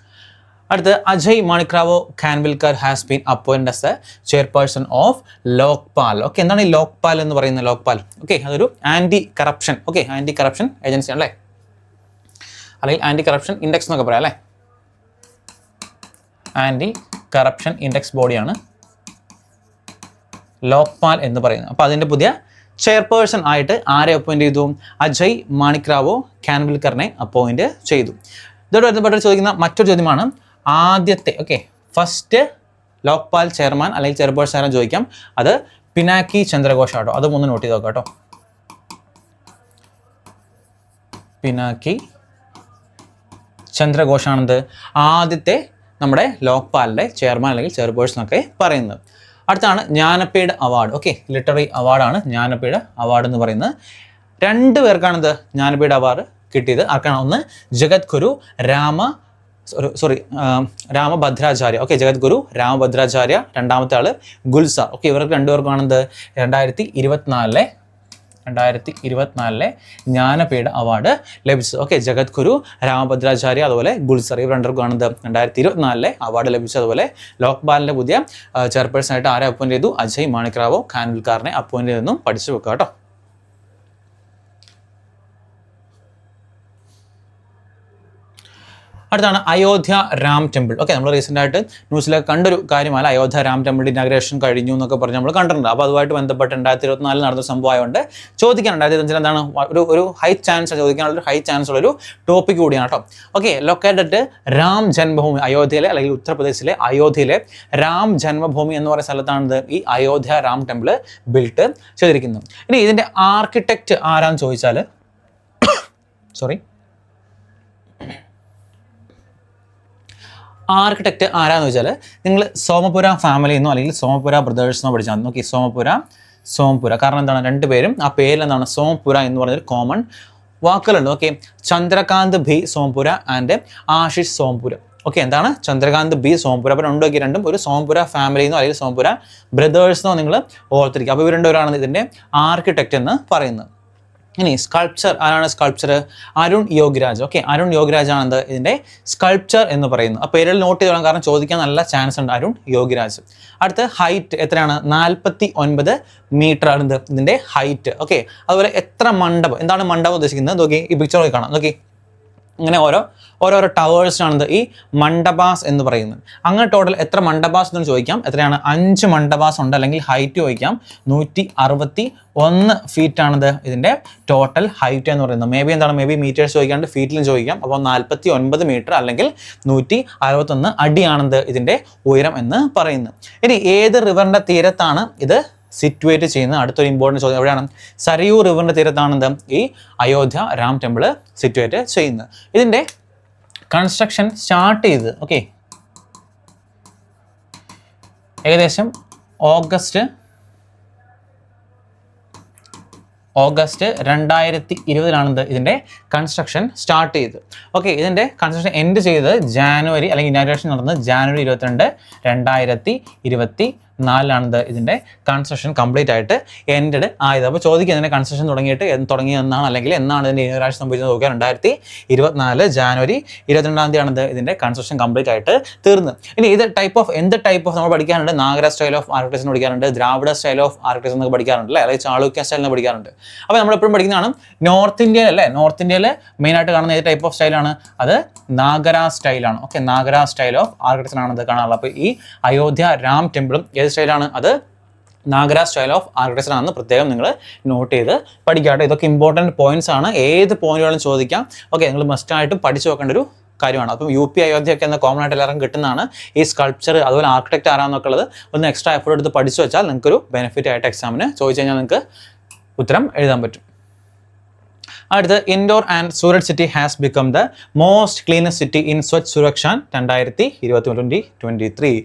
[SPEAKER 1] അടുത്ത് Ajay Manikrao Khanwilkar has been appointed as a chairperson of Lokpal. Okay, എന്താണ് ഈ ലോക്പാൽ എന്ന് പറയുന്നത്, ലോക്പാൽ? ഓക്കെ, അതൊരു anti corruption, okay, anti corruption agency ആണല്ലേ, അല്ലെങ്കിൽ ആൻറ്റി കറപ്ഷൻ ഇൻഡെക്സ് എന്നൊക്കെ പറയാം അല്ലേ. ആൻറ്റി കറപ്ഷൻ ഇൻഡെക്സ് ബോഡിയാണ് ലോക്പാൽ എന്ന് പറയുന്നത്. അപ്പോൾ അതിൻ്റെ പുതിയ ചെയർപേഴ്സൺ ആയിട്ട് ആരെ അപ്പോയിൻറ്റ് ചെയ്തു, അജയ് മാണിക്രാവോ ഖാൻവിൽക്കറിനെ അപ്പോയിൻറ്റ് ചെയ്തു. ഇതോട് ബന്ധപ്പെട്ട് ചോദിക്കുന്ന മറ്റൊരു ചോദ്യമാണ് ആദ്യത്തെ, ഓക്കെ, ഫസ്റ്റ് ലോക്പാൽ ചെയർമാൻ അല്ലെങ്കിൽ ചെയർപേഴ്സൺ ആരാൻ ചോദിക്കാം, അത് പിനാക്കി ചന്ദ്രഘോഷ് ആട്ടോ. അതും ഒന്ന് നോട്ട് ചെയ്ത് നോക്കാം കേട്ടോ. പിനാക്കി ചന്ദ്രഘോഷാണെന്ത് ആദ്യത്തെ നമ്മുടെ ലോക്പാലിൻ്റെ ചെയർമാൻ അല്ലെങ്കിൽ ചെയർപേഴ്സൺ ഒക്കെ പറയുന്നത്. അടുത്താണ് ജ്ഞാനപീഠ അവാർഡ്. ഓക്കെ, ലിറ്റററി അവാർഡാണ് ജ്ഞാനപീഠ അവാർഡ് എന്ന് പറയുന്നത്. 2 പേർക്കാണിത് ജ്ഞാനപീഠ അവാർഡ് കിട്ടിയത്. ആർക്കാണ്, ഒന്ന് ജഗദ്ഗുരു രാമഭദ്രാചാര്യ. ഓക്കെ, ജഗദ്ഗുരു രാമഭദ്രാചാര്യ, രണ്ടാമത്തെ ആള് ഗുൽസാർ. ഓക്കെ, ഇവർക്ക് 2 പേർക്കാണെന്ത് 2024 ജ്ഞാനപീഠ അവാർഡ് ലഭിച്ചത്. ഓക്കെ, ജഗദ്ഗുരു രാമഭദ്രാചാര്യ അതുപോലെ ഗുൽസാർ, ഇവർ 2 പേർക്കാണെന്ത് 2024 അവാർഡ് ലഭിച്ചത്. അതുപോലെ ലോക്പാലിൻ്റെ പുതിയ ചെയർപേഴ്സൺ ആയിട്ട് ആരെ അപ്പോയിൻറ്റ് ചെയ്തു, അജയ് മാണിക്രാവോ ഖാൻവിൽക്കറിനെ അപ്പോയിൻറ്റ് ചെയ്തെന്നും പഠിച്ചു വെക്കുക കേട്ടോ. അടുത്താണ് അയോധ്യ രാം ടെമ്പിൾ. ഓക്കെ, നമ്മൾ റീസെൻ്റ് ആയിട്ട് ന്യൂസിലൊക്കെ കണ്ടൊരു കാര്യമല്ല, അയോധ്യ രാം ടെമ്പിൾ ഇനാഗ്രേഷൻ കഴിഞ്ഞു എന്നൊക്കെ പറഞ്ഞ് നമ്മൾ കണ്ടിട്ടുണ്ട്. അപ്പോൾ അതുമായിട്ട് ബന്ധപ്പെട്ട് 2024 നടന്ന സംഭവമായതുകൊണ്ട് ചോദിക്കാൻ 2025 എന്താണ് ഒരു ഹൈ ചാൻസ് ചോദിക്കാനുള്ള ഹൈ ചാൻസ് ഉള്ളൊരു ടോപ്പിക് കൂടിയാണ് കേട്ടോ. ഓക്കെ, ലൊക്കേറ്റഡ് രാം ജന്മഭൂമി, അയോധ്യയിലെ അല്ലെങ്കിൽ ഉത്തർപ്രദേശിലെ അയോധ്യയിലെ രാം ജന്മഭൂമി എന്ന് പറയുന്ന സ്ഥലത്താണ് ഈ അയോധ്യ രാം ടെമ്പിൾ ബിൽട്ട് ചെയ്തിരിക്കുന്നത്. ഇനി ഇതിൻ്റെ ആർക്കിടെക്റ്റ് ആരാന്ന് ചോദിച്ചാൽ ആർക്കിടെക്റ്റ് ആരാന്ന് വെച്ചാൽ നിങ്ങൾ സോമപുര ഫാമിലിന്നോ അല്ലെങ്കിൽ സോമപുര ബ്രദേഴ്സിനോ പഠിച്ചാൽ നോക്കി, സോമപുര. കാരണം എന്താണ്, 2 പേരും ആ പേരിൽ എന്താണ് സോമപുര എന്ന് പറഞ്ഞൊരു കോമൺ വാക്കുകളുണ്ട്. Okay, Chandrakant B Sompura and Ashish Sompura. Okay, എന്താണ് ചന്ദ്രകാന്ത് ബി സോമപുര. അപ്പോൾ രണ്ടും ഒരു സോമപുര ഫാമിലിന്നോ അല്ലെങ്കിൽ സോമപുര ബ്രദേഴ്സിനോ നിങ്ങൾ ഓർത്തിരിക്കുക. അപ്പോൾ ഇവർ 2 പേരാണ് ഇതിൻ്റെ ആർക്കിടെക്റ്റ് എന്ന് പറയുന്നത്. ഇനി സ്കൾപ്ചർ ആരാണ്, സ്കൾപ്ചർ അരുൺ യോഗിരാജ്. ഓക്കെ, അരുൺ യോഗിരാജ് ആണ് ഇതിൻ്റെ സ്കൾപ്ചർ എന്ന് പറയുന്നത്. ആ പേരിൽ നോട്ട് ചെയ്തോളാം, കാരണം ചോദിക്കാൻ നല്ല ചാൻസ് ഉണ്ട്. അരുൺ യോഗിരാജ്. അടുത്ത് ഹൈറ്റ് എത്രയാണ്, 49 മീറ്റർ ആണ് ഇതിൻ്റെ ഹൈറ്റ്. ഓക്കെ, അതുപോലെ എത്ര മണ്ഡപം, എന്താണ് മണ്ഡപം ഉദ്ദേശിക്കുന്നത് നോക്കി, ഈ പിക്ചർ നോക്കി കാണാം. നോക്കി, ഇങ്ങനെ ഓരോ ഓരോരോ ടവേഴ്സിനാണ് ഈ മണ്ഡപാസ് എന്ന് പറയുന്നത്. അങ്ങനെ ടോട്ടൽ എത്ര മണ്ഡപാസ് എന്ന് ചോദിക്കാം. എത്രയാണ്? 5 മണ്ഡപാസ് ഉണ്ട്. അല്ലെങ്കിൽ ഹൈറ്റ് ചോദിക്കാം. 161 ഫീറ്റ് ആണിത് ഇതിൻ്റെ ടോട്ടൽ ഹൈറ്റ് എന്ന് പറയുന്നത്. മേ ബി മീറ്റേഴ്സ് ചോദിക്കാണ്ട് ഫീറ്റിലും ചോദിക്കാം. അപ്പോൾ 49 മീറ്റർ അല്ലെങ്കിൽ 161 അടിയാണിത് ഇതിൻ്റെ ഉയരം എന്ന് പറയുന്നത്. ഇനി ഏത് റിവറിൻ്റെ തീരത്താണ് ഇത് സിറ്റുവേറ്റ് ചെയ്യുന്നത്? അടുത്തൊരു ഇമ്പോർട്ടൻറ്റ് ചോദ്യം എവിടെയാണ്? സരയൂ റിവറിൻ്റെ തീരത്താണ് ഈ അയോധ്യ രാം ടെമ്പിൾ സിറ്റുവേറ്റ് ചെയ്യുന്നത്. ഇതിൻ്റെ കൺസ്ട്രക്ഷൻ സ്റ്റാർട്ട് ചെയ്ത് ഏകദേശം ഓഗസ്റ്റ് 2020 ഇതിൻ്റെ കൺസ്ട്രക്ഷൻ സ്റ്റാർട്ട് ചെയ്ത്. ഇതിൻ്റെ കൺസ്ട്രക്ഷൻ എൻഡ് ചെയ്തത് ജാനുവരി, അല്ലെങ്കിൽ ഇനാഗുറേഷൻ നടന്നത് ജാനുവരി 22, 2024 ഇതിൻ്റെ കൺസ്ട്രക്ഷൻ കംപ്ലീറ്റ് ആയിട്ട് എൻഡ് ആയത്. അപ്പോൾ ചോദിക്കുക ഇതിൻ്റെ കൺസ്ട്രക്ഷൻ തുടങ്ങിയെന്നാണ്, അല്ലെങ്കിൽ എന്നാണ് ഇതിൻ്റെ ഇനാഗുറേഷൻ സംഭവിച്ചത് നോക്കുക. 2024 ജാനുവരി 22 ഇതിൻ്റെ കൺസ്ട്രക്ഷൻ കംപ്ലീറ്റ് ആയിട്ട് തീർന്നത്. ഇനി ഇത് എന്ത് ടൈപ്പ് ഓഫ് നമ്മൾ പഠിക്കാറുണ്ട്? നാഗര സ്റ്റൈൽ ഓഫ് ആർക്കിടെക്ചർ പഠിക്കാറുണ്ട്, ദ്രാവിഡ സ്റ്റൈൽ ഓഫ് ആർക്കിടെക്ചർ എന്നൊക്കെ പഠിക്കാറുണ്ട്, അല്ലെങ്കിൽ ചാളുക്യ സ്റ്റൈൽ എന്ന് പഠിക്കാറുണ്ട്. അപ്പോൾ നമ്മളെപ്പോഴും പഠിക്കുന്നതാണ് നോർത്ത് ഇന്ത്യയിൽ നോർത്ത് ഇന്ത്യയിൽ മെയിനായിട്ട് കാണുന്ന ഏത് ടൈപ്പ് ഓഫ് സ്റ്റൈലാണ്? അത് നാഗര സ്റ്റൈലാണ്. നാഗര സ്റ്റൈൽ ഓഫ് ആർക്കിടെക്ചർ ആണത് കാണാറുള്ളത്. അപ്പോൾ ഈ അയോധ്യ രാം ടെമ്പിളും ഏത് സ്റ്റൈലാണ്? അത് നാഗര സ്റ്റൈൽ ഓഫ് ആർക്കിടെക്ചർ ആണെന്ന് പ്രത്യേകം നിങ്ങൾ നോട്ട് ചെയ്ത് പഠിക്കാട്ടെ. ഇതൊക്കെ ഇമ്പോർട്ടൻറ്റ് പോയിന്റ്സ് ആണ്. ഏത് പോയിന്റുകളും ചോദിക്കാം. നിങ്ങൾ മസ്റ്റായിട്ട് പഠിച്ചു വെക്കേണ്ട ഒരു കാര്യമാണ്. അപ്പം UP അയോധ്യയൊക്കെ എന്ന കോമൺ ആയിട്ട് എല്ലാവർക്കും കിട്ടുന്നതാണ്. ഈ സ്കൾപ്ചർ അതുപോലെ ആർക്കിടെക്ട് ആരാന്നൊക്കെ ഉള്ളത് ഒന്ന് എക്സ്ട്രാ എഫേർട്ട് എടുത്ത് പഠിച്ചു വെച്ചാൽ നിങ്ങൾക്കൊരു ബെനിഫിറ്റ് ആയിട്ട് എക്സാമിന് ചോദിച്ചു കഴിഞ്ഞാൽ നിങ്ങൾക്ക് ഉത്തരം എഴുതാൻ പറ്റും. അടുത്ത് Indore and Surat city has become the most cleanest city in Swachh Survekshan 2023.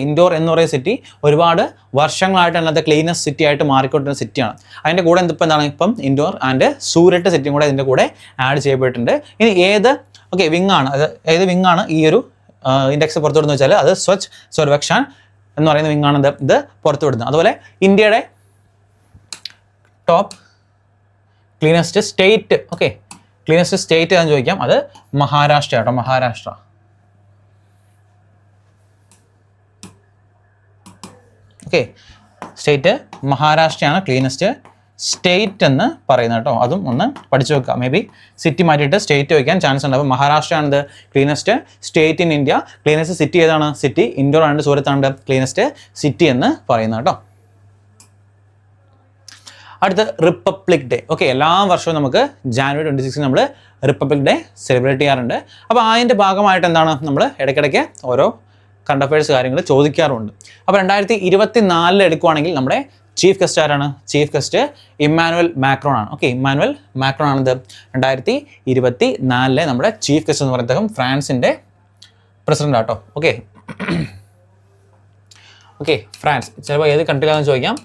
[SPEAKER 1] Indore എന്ന് പറയുന്ന സിറ്റി ഒരുപാട് വർഷങ്ങളായിട്ട് അല്ലാതെ ക്ലീനസ്റ്റ് സിറ്റി ആയിട്ട് മാറിക്കൊണ്ടിരുന്ന സിറ്റിയാണ്. അതിൻ്റെ കൂടെ എന്താണ് ഇപ്പം ഇൻഡോർ ആൻഡ് സൂരറ്റ് സിറ്റിയും കൂടെ ഇതിൻ്റെ കൂടെ ആഡ് ചെയ്യപ്പെട്ടിട്ടുണ്ട്. ഇനി ഏത് വിങ്ങാണ്, ഏത് വിങ്ങാണ് ഈ ഒരു ഇൻഡെക്സ് പുറത്തുവിടുന്നത് വെച്ചാൽ അത് സ്വച്ഛ് സുരക്ഷാൻ എന്ന് പറയുന്ന വിങ്ങാണ് ഇത് പുറത്തുവിടുന്നത്. അതുപോലെ ഇന്ത്യയുടെ top cleanest state cleanest state എന്ന് ചോദിക്കാം. അത് മഹാരാഷ്ട്ര കേട്ടോ. മഹാരാഷ്ട്ര സ്റ്റേറ്റ് മഹാരാഷ്ട്രയാണ് ക്ലീനസ്റ്റ് സ്റ്റേറ്റ് എന്ന് പറയുന്നത് കേട്ടോ. അതും ഒന്ന് പഠിച്ചു വെക്കുക. മേ ബി സിറ്റി മാറ്റിയിട്ട് സ്റ്റേറ്റ് വയ്ക്കാൻ ചാൻസ് ഉണ്ട്. അപ്പോൾ മഹാരാഷ്ട്രയാണ് cleanest state in India. Cleanest city ഏതാണ്? സിറ്റി ഇൻഡോർ ആണ്, സൂരത്താണ് ക്ലീനസ്റ്റ് സിറ്റി എന്ന് പറയുന്നത് കേട്ടോ. അടുത്ത റിപ്പബ്ലിക് ഡേ. എല്ലാ വർഷവും നമുക്ക് ജാനുവരി 26 നമ്മൾ റിപ്പബ്ലിക് ഡേ സെലിബ്രേറ്റ് ചെയ്യാറുണ്ട്. അപ്പോൾ അതിൻ്റെ ഭാഗമായിട്ട് എന്താണ് നമ്മൾ ഇടയ്ക്കിടയ്ക്ക് ഓരോ കറണ്ട് അഫയേഴ്സ് കാര്യങ്ങൾ ചോദിക്കാറുണ്ട്. അപ്പോൾ 2024 എടുക്കുവാണെങ്കിൽ നമ്മുടെ ചീഫ് ഗസ്റ്റ് ആരാണ്? ചീഫ് ഗസ്റ്റ് ഇമ്മാനുവൽ മാക്രോൺ ആണ്. ഇമ്മാനുവൽ മാക്രോൺ ആണിത് 2024 നമ്മുടെ ചീഫ് ഗസ്റ്റ് എന്ന് പറയുന്നത് ഫ്രാൻസിൻ്റെ പ്രസിഡന്റ് ആട്ടോ. ഫ്രാൻസ് ചിലപ്പോൾ ഏത് കൺട്രിയിലാണെന്ന് ചോദിക്കാം.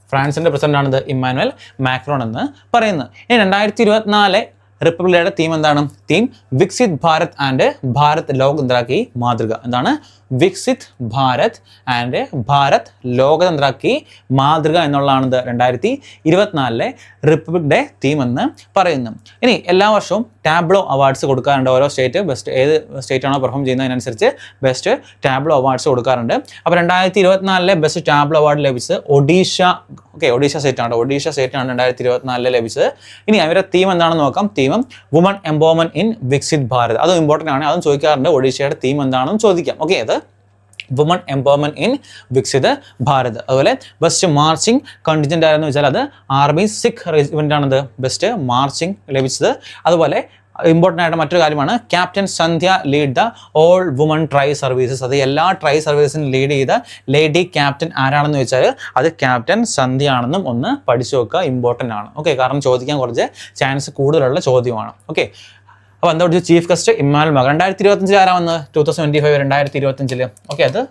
[SPEAKER 1] ഫ്രാൻസിൻ്റെ പ്രസിഡന്റാണിത് ഇമ്മാനുവൽ മാക്രോൺ എന്ന് പറയുന്നത്. ഇനി 2024 റിപ്പബ്ലിക് ഡേയുടെ തീം എന്താണ്? തീം വികസിത് ഭാരത് ആൻഡ് ഭാരത് ലോകതന്ത്ര കി മാതൃക. എന്താണ്? വികസിത് ഭാരത് ആൻഡ് ഭാരത് ലോകതന്ത്ര കി മാതൃക എന്നുള്ളതാണ് 2024 റിപ്പബ്ലിക് ഡേ തീം എന്ന് പറയുന്നത്. ഇനി എല്ലാ വർഷവും ടാബ്ലോ അവാർഡ്സ് കൊടുക്കാറുണ്ട്. ഓരോ സ്റ്റേറ്റ് ഏത് സ്റ്റേറ്റ് ആണോ പെർഫോം ചെയ്യുന്നതിനനുസരിച്ച് ബെസ്റ്റ് ടാബ്ലോ അവാർഡ്സ് കൊടുക്കാറുണ്ട്. അപ്പോൾ 2024 ബെസ്റ്റ് ടാബ്ലോ അവാർഡ് ലഭിച്ചത് ഒഡീഷ സ്റ്റേറ്റ് ആണ്. ഒഡീഷ സ്റ്റേറ്റ് ആണ് 2024 ലഭിച്ചത്. ഇനി അവരുടെ തീം എന്താണെന്ന് നോക്കാം. Theme woman empowerment in Viksit Bharat. അതും ഇമ്പോർട്ടൻ്റ് ആണ്. അതും ചോദിക്കാറുണ്ട്. ഒഡീഷയുടെ തീം എന്താണെന്ന് ചോദിക്കാം. അത് woman empowerment in Viksit Bharat. അതുപോലെ ബെസ്റ്റ് മാർച്ചിങ് കണ്ടിജന്റ് ആരെന്ന് വെച്ചാൽ അത് ആർമി സിഖ് റെജിമെന്റ് ആണത് ബെസ്റ്റ് മാർച്ചിങ് ലഭിച്ചത്. അതുപോലെ ഇമ്പോർട്ടൻ്റ് ആയിട്ട് മറ്റൊരു കാര്യമാണ് captain Sandhya lead the all woman try services. അത് എല്ലാ ട്രൈ സർവീസിനും ലീഡ് ചെയ്ത ലേഡി ക്യാപ്റ്റൻ ആരാണെന്ന് വെച്ചാൽ അത് ക്യാപ്റ്റൻ സന്ധ്യ ആണെന്നും ഒന്ന് പഠിച്ചു വെക്കുക. ഇമ്പോർട്ടൻ്റ് ആണ്. കാരണം ചോദിക്കാൻ കുറച്ച് ചാൻസ് കൂടുതലുള്ള ചോദ്യമാണ്. അപ്പോൾ എന്താ പഠിച്ചു? Chief guest Emmanuel Macron. 2025 ആരാ വന്നത്? 2025 2025 അത്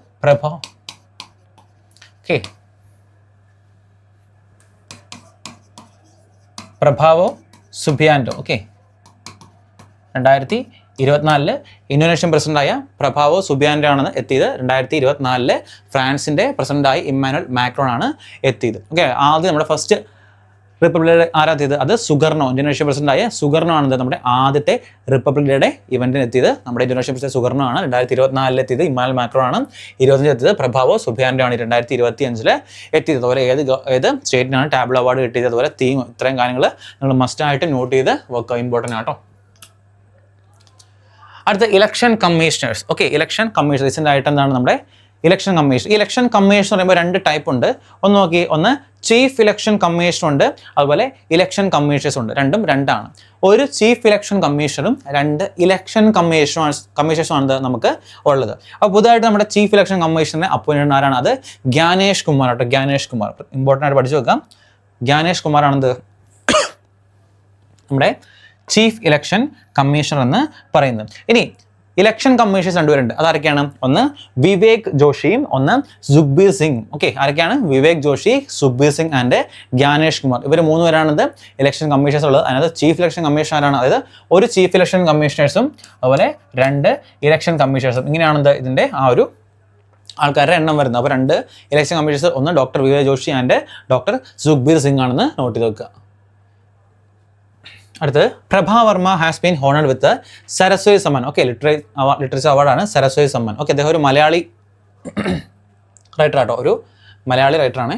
[SPEAKER 1] പ്രഭാവോ സുബിയാൻഡോ. 2024 ഇന്തോനേഷ്യൻ പ്രസിഡന്റായ പ്രഭാവോ സുബിയാൻഡോ ആണ് എത്തിയത്. 2024 ഫ്രാൻസിൻ്റെ പ്രസിഡന്റായി ഇമ്മാനുവൽ മാക്രോൺ ആണ് എത്തിയത്. ആദ്യം നമ്മുടെ ഫസ്റ്റ് റിപ്പബ്ലിക് ഡേ ആരാത്തിയത്? അത് സുഗർണോ, ഇന്തോനേഷ്യൻ പ്രസിഡന്റായ സുഗർണോ ആണ് നമ്മുടെ ആദ്യത്തെ റിപ്പബ്ലിക് ഡേയുടെ ഇവന്റിന് എത്തിയത്. നമ്മുടെ ഇന്തോനേഷ്യൻ പ്രസിഡന്റ് സുഗർണോ ആണ്. 2024 എത്തിയത് ഇമ്മാനുവൽ മാക്രോൺ ആണ്. 2025 എത്തിയത് പ്രഭാവോ സുബിയാൻഡോ ആണ് 2025 എത്തിയത്. അതുപോലെ ഏത് സ്റ്റേറ്റിനാണ് ടാബ്ലോ അവാർഡ് കിട്ടിയത്, അതുപോലെ തീം, ഇത്രയും കാര്യങ്ങൾ നിങ്ങൾ മസ്റ്റായിട്ട് നോട്ട് ചെയ്ത് വെക്കുക. ഇമ്പോർട്ടൻ്റ് ആട്ടോ. അടുത്ത election commissioners. Okay, election commission recent ആയിട്ട് എന്താണ് നമ്മുടെ ഇലക്ഷൻ കമ്മീഷൻ. ഈ ഇലക്ഷൻ കമ്മീഷൻ എന്ന് പറയുമ്പോൾ 2 ടൈപ്പ് ഉണ്ട്. ഒന്ന് നോക്കി, ഒന്ന് ചീഫ് ഇലക്ഷൻ കമ്മീഷൻ ഉണ്ട്, അതുപോലെ ഇലക്ഷൻ കമ്മീഷണേഴ്സ് ഉണ്ട്. രണ്ടും രണ്ടാണ്. ഒരു ചീഫ് ഇലക്ഷൻ കമ്മീഷണറും 2 ഇലക്ഷൻ കമ്മീഷണേഴ്സുമാണ് നമുക്ക് ഉള്ളത്. അപ്പോൾ പുതുതായിട്ട് നമ്മുടെ ചീഫ് ഇലക്ഷൻ കമ്മീഷണറെ അപ്പോയിൻറ്റ് ആരാണ്? അത് ജ്ഞാനേഷ് കുമാർ ആട്ടോ. ജ്ഞാനേഷ് കുമാർ ഇമ്പോർട്ടൻ്റ് ആയിട്ട് പഠിച്ചു വെക്കാം. ജ്ഞാനേഷ് കുമാർ ആണെന്ത് നമ്മുടെ ചീഫ് ഇലക്ഷൻ കമ്മീഷണർ എന്ന് പറയുന്നത്. ഇനി ഇലക്ഷൻ കമ്മീഷൻസ് 2 പേരുണ്ട്. അതാരൊക്കെയാണ്? ഒന്ന് വിവേക് ജോഷിയും ഒന്ന് സുഖ്ബീർ സിംഗ്. ഓക്കെ, ആരൊക്കെയാണ്? വിവേക് ജോഷി, സുഖ്ബീർ സിംഗ് ആൻഡ് ജ്ഞാനേഷ് കുമാർ. ഇവർ 3 പേരാണത് ഇലക്ഷൻ കമ്മീഷൻസ് ഉള്ളത്. അതിനകത്ത് ചീഫ് ഇലക്ഷൻ കമ്മീഷണറാണ്, അതായത് ഒരു ചീഫ് ഇലക്ഷൻ കമ്മീഷണേഴ്സും അതുപോലെ 2 ഇലക്ഷൻ കമ്മീഷണേഴ്സും. ഇങ്ങനെയാണത് ഇതിൻ്റെ ആ ഒരു ആൾക്കാരുടെ എണ്ണം വരുന്നത്. അപ്പോൾ 2 ഇലക്ഷൻ കമ്മീഷൻസ്, ഒന്ന് doctor Vivek Joshi and doctor Sukhbir Singh ആണെന്ന് നോട്ട് ചെയ്ത് വെക്കുക. അടുത്ത് Prabha Varma has been honoured with Saraswati Samman. Okay, literature അവാർഡാണ് സരസ്വതി സമ്മാൻ. ഓക്കെ, അദ്ദേഹം ഒരു മലയാളി റൈറ്റർ ആട്ടോ, ഒരു മലയാളി റൈറ്ററാണ്.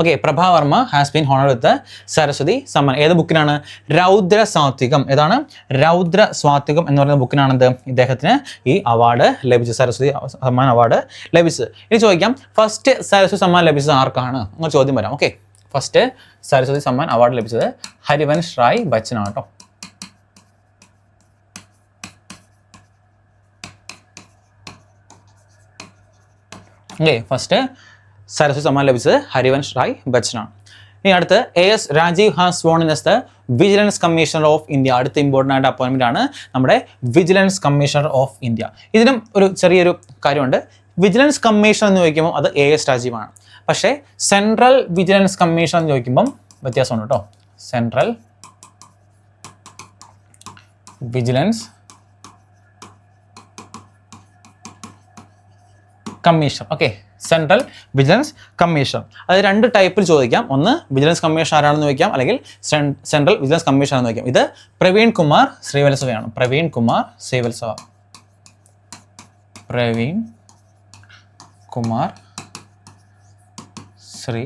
[SPEAKER 1] Okay, Prabha Varma has been honoured with Saraswati Samman. ഏത് ബുക്കിനാണ്? രൗദ്ര സ്വാത്വികം. ഏതാണ്? രൗദ്ര സ്വാത്വികം എന്ന് പറയുന്ന ബുക്കിനാണ് ഇദ്ദേഹത്തിന് ഈ അവാർഡ് ലഭിച്ചത്, സരസ്വതി സമ്മാൻ അവാർഡ് ലഭിച്ചത്. ഇനി ചോദിക്കാം, ഫസ്റ്റ് സരസ്വതി സമ്മാൻ ലഭിച്ചത് ആർക്കാണ്? അങ്ങനെ ചോദ്യം വരാം. Okay, first Saraswati Samman award ലഭിച്ചത് ഹരിവൻഷ് റായ് ബച്ചനാണ് കേട്ടോ. ഓക്കെ, ഫസ്റ്റ് സരസ്വതി സമ്മാൻ ലഭിച്ചത് ഹരിവൻഷ് റായ് ബച്ചനാണ്. ഇനി അടുത്ത് AS Rajeev has won in the vigilance commissioner of India. അടുത്ത ഇമ്പോർട്ടൻ്റ് ആയിട്ട് അപ്പോയിൻമെൻ്റ് ആണ് നമ്മുടെ വിജിലൻസ് കമ്മീഷണർ ഓഫ് ഇന്ത്യ. ഇതിനും ഒരു ചെറിയൊരു കാര്യമുണ്ട്. വിജിലൻസ് കമ്മീഷൻ എന്ന് ചോദിക്കുമ്പോൾ അത് AS രാജീവാണ്. പക്ഷേ സെൻട്രൽ വിജിലൻസ് കമ്മീഷൻ എന്ന് ചോദിക്കുമ്പം വ്യത്യാസമുണ്ട് കേട്ടോ. Central vigilance commission. Okay, central vigilance commission. അത് 2 ടൈപ്പിൽ ചോദിക്കാം. ഒന്ന് വിജിലൻസ് കമ്മീഷൻ ആരാണെന്ന് ചോദിക്കാം, അല്ലെങ്കിൽ സെൻട്രൽ വിജിലൻസ് കമ്മീഷൻ ആണെന്ന് ചോദിക്കാം. ഇത് പ്രവീൺ കുമാർ ശ്രീവത്സവയാണ്. പ്രവീൺ കുമാർ ശ്രീവത്സവ. പ്രവീൺ കുമാർ ശ്രീ